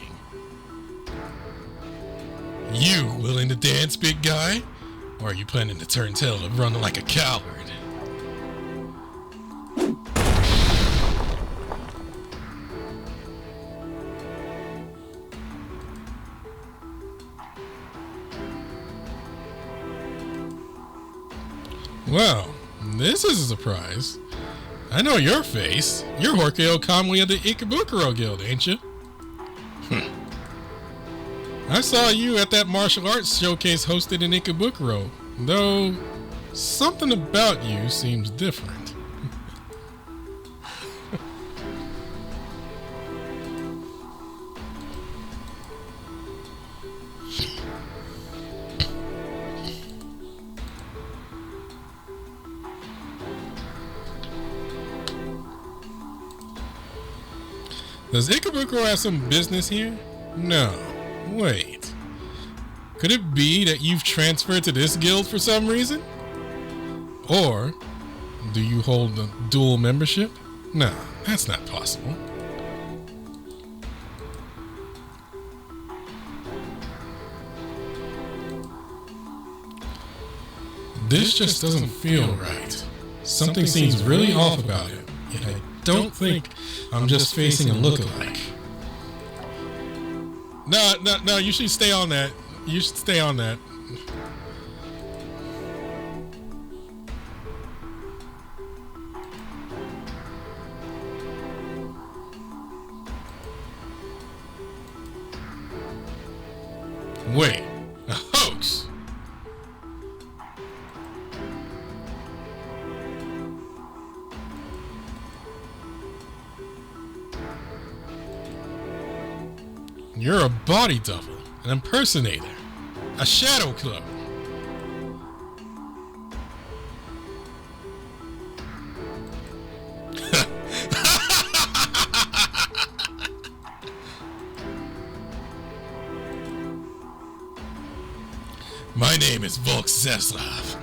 You willing to dance, big guy? Or are you planning to turn tail and run like a coward? Well, this is a surprise. I know your face. You're Horkeu Kamui of the Ikebukuro Guild, ain't you? I saw you at that martial arts showcase hosted in Ikebukuro, though something about you seems different. Does Ikebukuro have some business here? No. Wait. Could it be that you've transferred to this guild for some reason? Or do you hold a dual membership? No, that's not possible. This just doesn't feel right. Something seems really off about it, yet I don't think I'm just facing a lookalike. No, you should stay on that. You should stay on that. Wait, a hoax? You're a body double, an impersonator, a shadow clone. My name is Volk Zeslav.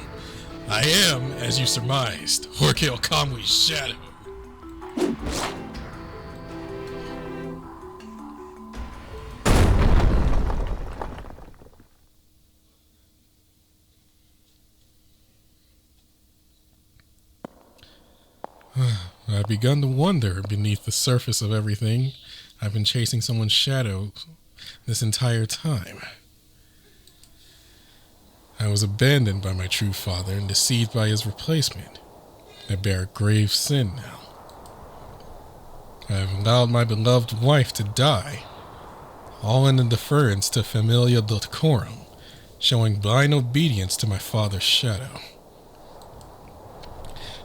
I am, as you surmised, Horkeu Kamui's shadow. I've begun to wonder beneath the surface of everything. I've been chasing someone's shadow this entire time. I was abandoned by my true father and deceived by his replacement. I bear a grave sin now. I have allowed my beloved wife to die, all in the deference to familial decorum, showing blind obedience to my father's shadow.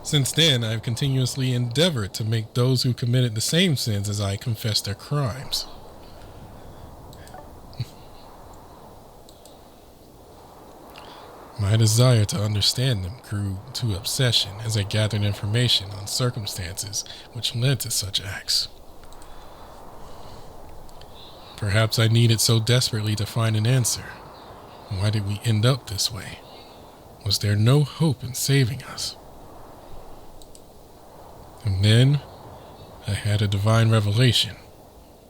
Since then, I have continuously endeavored to make those who committed the same sins as I confess their crimes. My desire to understand them grew to obsession as I gathered information on circumstances which led to such acts. Perhaps I needed so desperately to find an answer. Why did we end up this way? Was there no hope in saving us? And then, I had a divine revelation.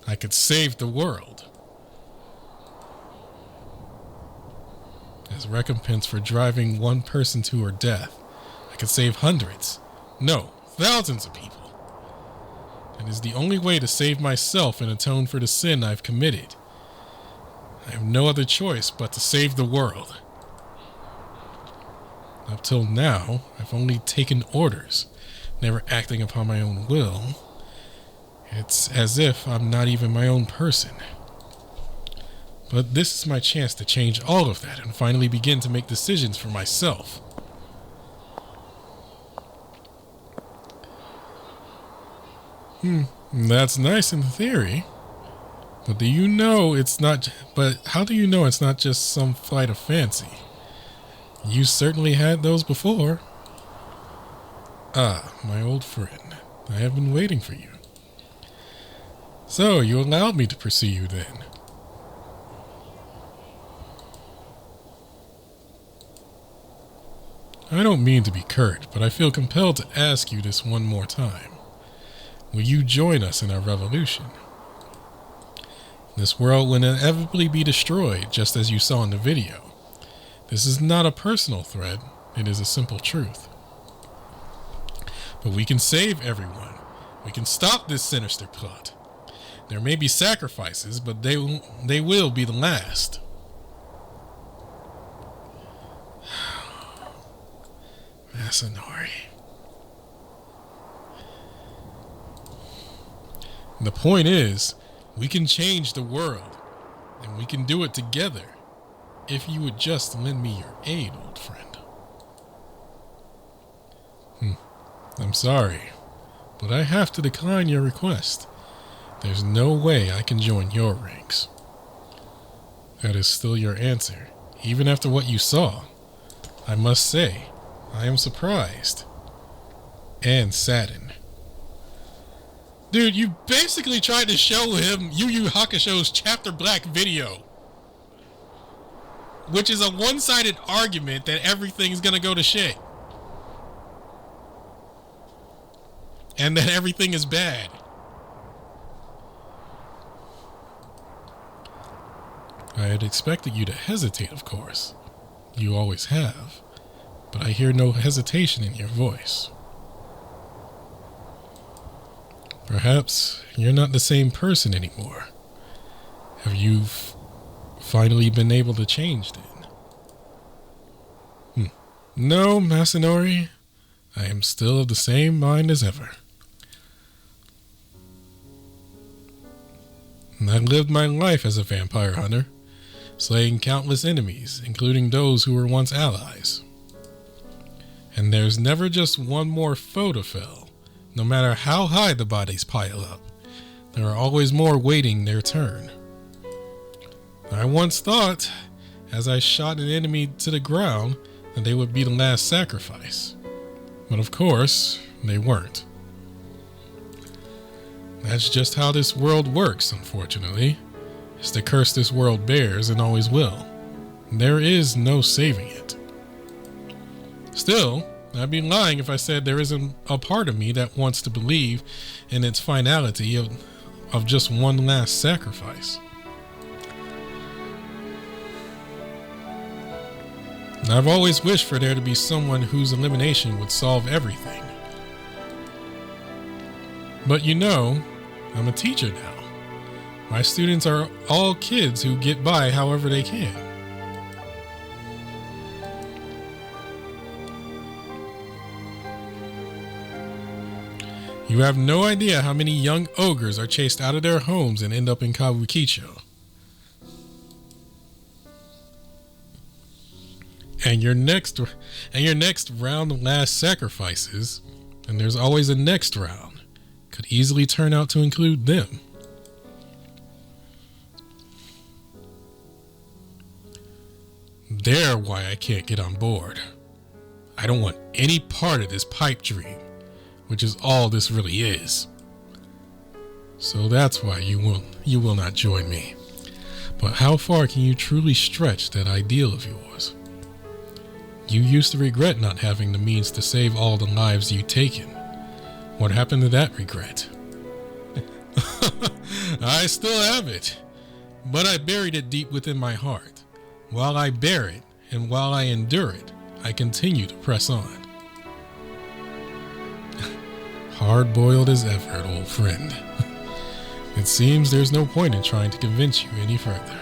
I could save the world. As recompense for driving one person to her death, I could save hundreds, no, thousands of people. It is the only way to save myself and atone for the sin I've committed. I have no other choice but to save the world. Up till now, I've only taken orders, never acting upon my own will. It's as if I'm not even my own person. But this is my chance to change all of that and finally begin to make decisions for myself. That's nice in theory. But how do you know it's not just some flight of fancy? You certainly had those before. Ah, my old friend. I have been waiting for you. So, you allowed me to pursue you then. I don't mean to be curt, but I feel compelled to ask you this one more time. Will you join us in our revolution? This world will inevitably be destroyed, just as you saw in the video. This is not a personal threat, it is a simple truth. But we can save everyone. We can stop this sinister plot. There may be sacrifices, but they will be the last. Masanori. The point is, we can change the world, and we can do it together, if you would just lend me your aid, old friend. I'm sorry, but I have to decline your request. There's no way I can join your ranks. That is still your answer, even after what you saw. I must say, I am surprised and saddened. Dude, you basically tried to show him Yu Yu Hakusho's Chapter Black video, which is a one-sided argument that everything's gonna go to shit and that everything is bad. I had expected you to hesitate, of course. You always have. But I hear no hesitation in your voice. Perhaps you're not the same person anymore. Have you finally been able to change then? No, Masanori. I am still of the same mind as ever. I lived my life as a vampire hunter, slaying countless enemies, including those who were once allies. And there's never just one more foe to fell. No matter how high the bodies pile up, there are always more waiting their turn. I once thought, as I shot an enemy to the ground, that they would be the last sacrifice. But of course, they weren't. That's just how this world works, unfortunately. It's the curse this world bears and always will. There is no saving it. Still, I'd be lying if I said there isn't a part of me that wants to believe in its finality of just one last sacrifice. I've always wished for there to be someone whose elimination would solve everything. But you know, I'm a teacher now. My students are all kids who get by however they can. You have no idea how many young ogres are chased out of their homes and end up in Kabukicho. And your next round of last sacrifices, and there's always a next round, could easily turn out to include them. They're why I can't get on board. I don't want any part of this pipe dream, which is all this really is. So that's why you will not join me. But how far can you truly stretch that ideal of yours? You used to regret not having the means to save all the lives you'd taken. What happened to that regret? I still have it, but I buried it deep within my heart. While I bear it, and while I endure it, I continue to press on. Hard-boiled as ever, old friend. It seems there's no point in trying to convince you any further.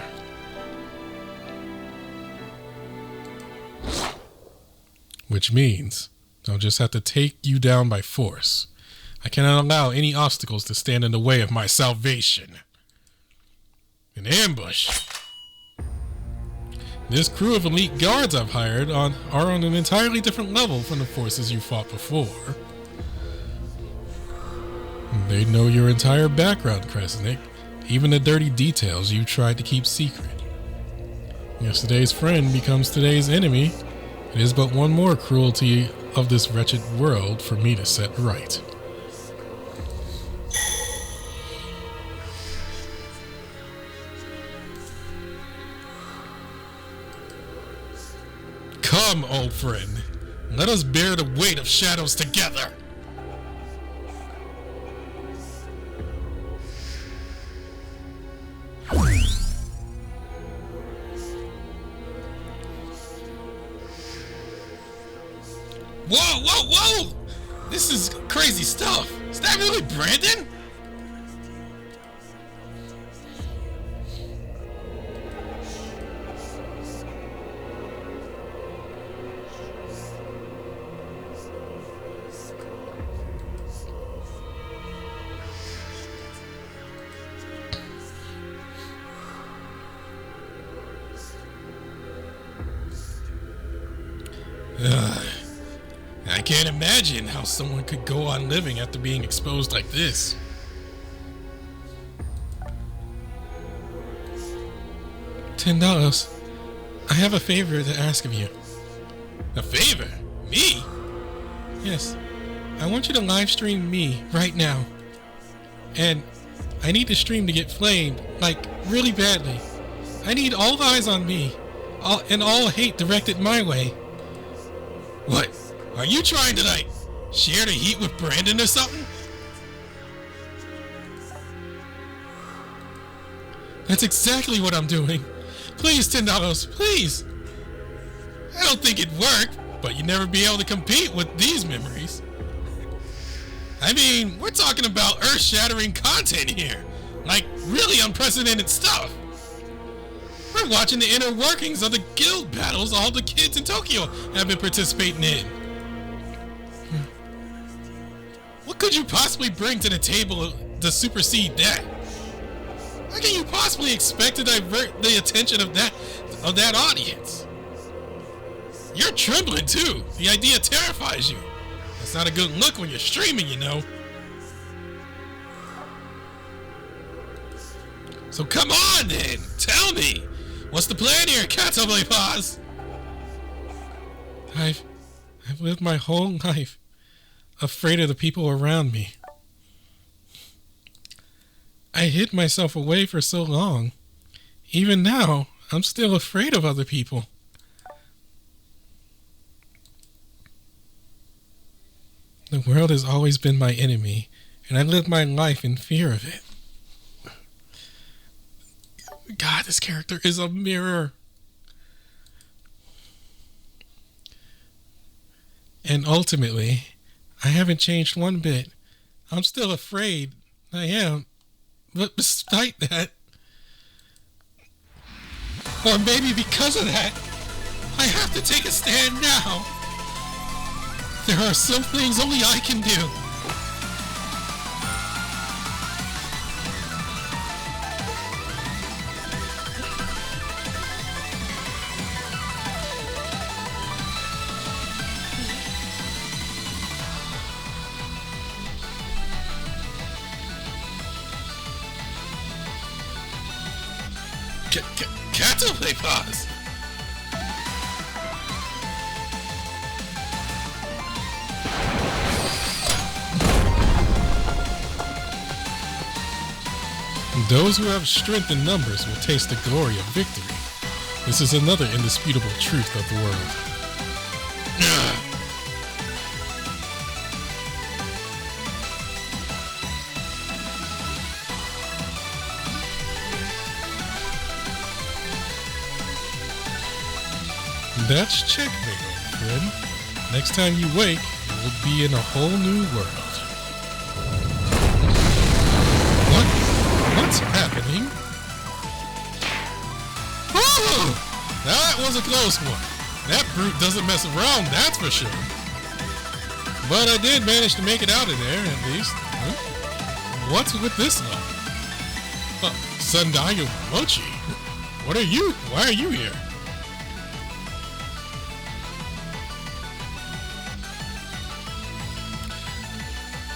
Which means I'll just have to take you down by force. I cannot allow any obstacles to stand in the way of my salvation. An ambush. This crew of elite guards I've hired are on an entirely different level from the forces you fought before. They know your entire background, Kresnik, even the dirty details you tried to keep secret. Yesterday's friend becomes today's enemy. It is but one more cruelty of this wretched world for me to set right. Come, old friend. Let us bear the weight of shadows together. Whoa, whoa, whoa! This is crazy stuff. Is that really Brandon? I can't imagine how someone could go on living after being exposed like this. $10. I have a favor to ask of you. A favor? Me? Yes. I want you to live stream me right now. And I need the stream to get flamed, like, really badly. I need all eyes on me, and all hate directed my way. What? Are you trying to, like, share the heat with Brandon or something? That's exactly what I'm doing. Please, Tindalos, please. I don't think it'd work, but you'd never be able to compete with these memories. I mean, we're talking about earth-shattering content here. Like, really unprecedented stuff. We're watching the inner workings of the guild battles all the kids in Tokyo have been participating in. What could you possibly bring to the table to supersede that? How can you possibly expect to divert the attention of that audience? You're trembling too. The idea terrifies you. That's not a good look when you're streaming, you know. So come on then, tell me. What's the plan here, Ch.12? I've lived my whole life afraid of the people around me. I hid myself away for so long. Even now, I'm still afraid of other people. The world has always been my enemy, and I live my life in fear of it. God, this character is a mirror. And ultimately, I haven't changed one bit. I'm still afraid. I am. But despite that, or maybe because of that, I have to take a stand now. There are some things only I can do. Ch.12. Those who have strength in numbers will taste the glory of victory. This is another indisputable truth of the world. That's checkmate, old friend. Next time you wake, you will be in a whole new world. What's happening? Oh! That was a close one. That brute doesn't mess around, that's for sure. But I did manage to make it out of there, at least. Huh? What's with this lot? Sandayu Mochi? What are you? Why are you here?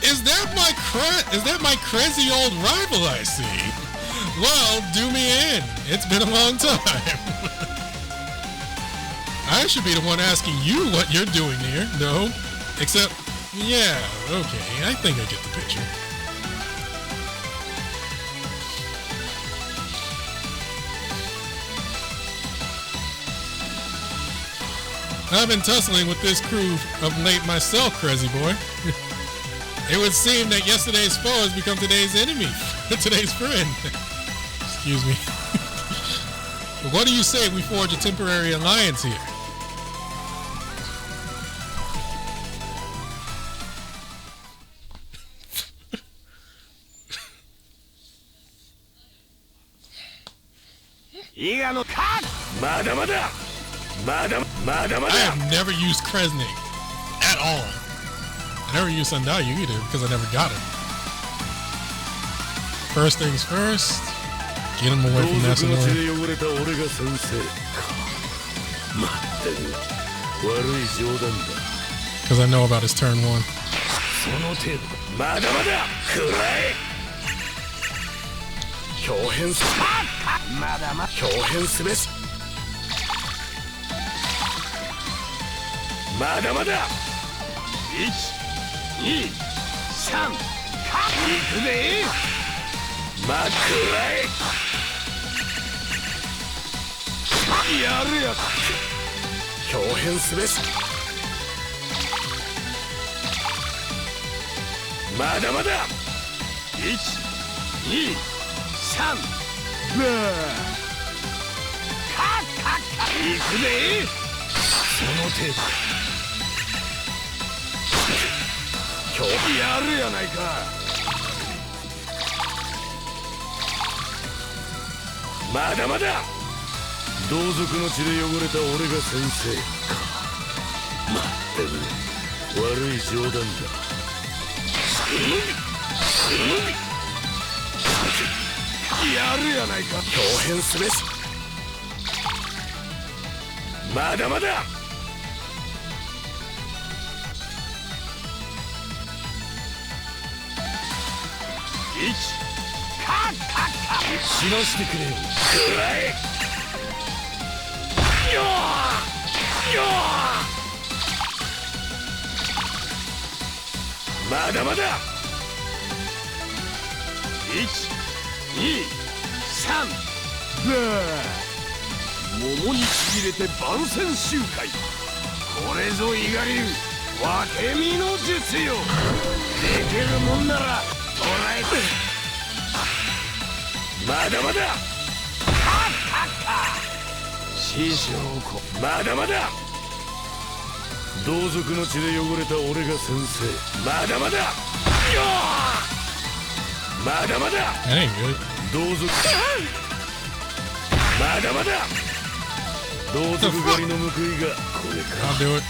Is that my crazy old rival I see? Well, do me in. It's been a long time. I should be the one asking you what you're doing here. No? Except, yeah, okay, I think I get the picture. I've been tussling with this crew of late myself, crazy boy. It would seem that yesterday's foe has become today's enemy, today's friend. Excuse me. But what do you say we forge a temporary alliance here? I have never used Kresnik at all. I never used Sandayu either because I never got him. First things first, get him away from Masanori. Because I know about his turn 1. That ain't good. I'll do it.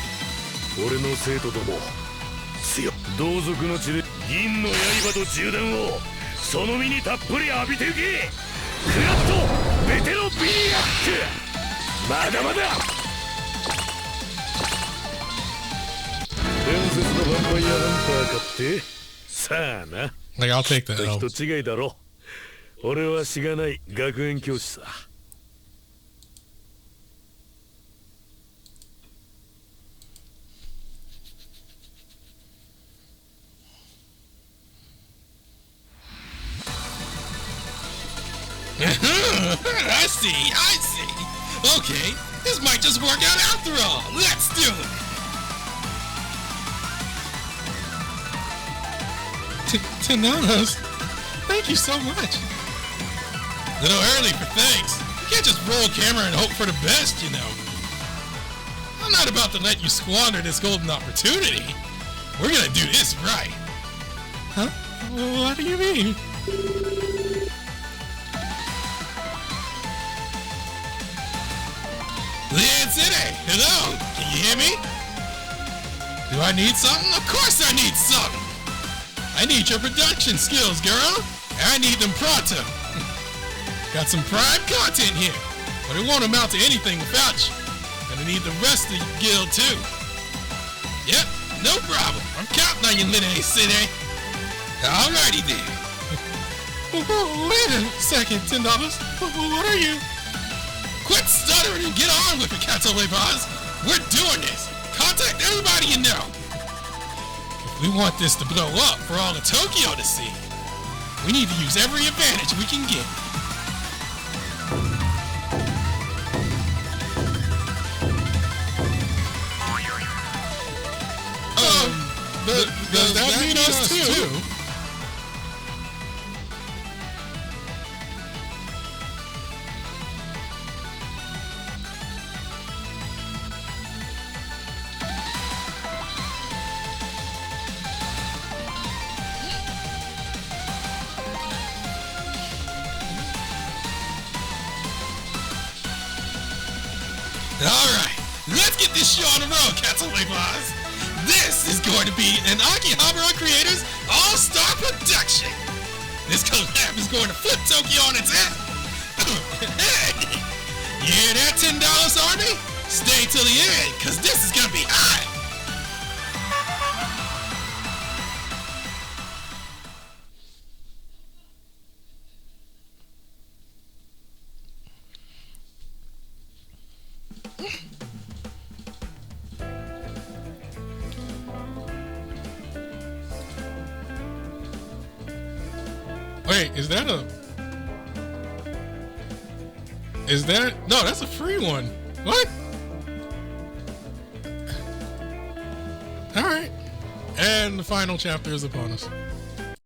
Like, I'll take that. I see. Okay, this might just work out after all. Let's do it. Tindalos, thank you so much. A little early for thanks. You can't just roll camera and hope for the best, you know. I'm not about to let you squander this golden opportunity. We're gonna do this right. Huh? What do you mean? Lian City, hello, can you hear me? Do I need something? Of course I need something. I need your production skills, girl. And I need them pronto. Got some prime content here, but it won't amount to anything without you. And I need the rest of your guild too. Yep, no problem. I'm counting on you, Linnae City. Alrighty then. Wait a second, $10. What are you? Quit stuttering and get on with it, Ch.12. We're doing this. Contact everybody you know. If we want this to blow up for all of Tokyo to see, we need to use every advantage we can get. Does that mean us too? Alright, let's get this show on the road, Ch.12. This is going to be an Akihabara Creators all-star production. This collab is going to flip Tokyo on its head. Hey, you hear that, $10 Army? Stay till the end, because this is going to be hot. Wait, no, that's a free one. What? Alright. And the final chapter is upon us.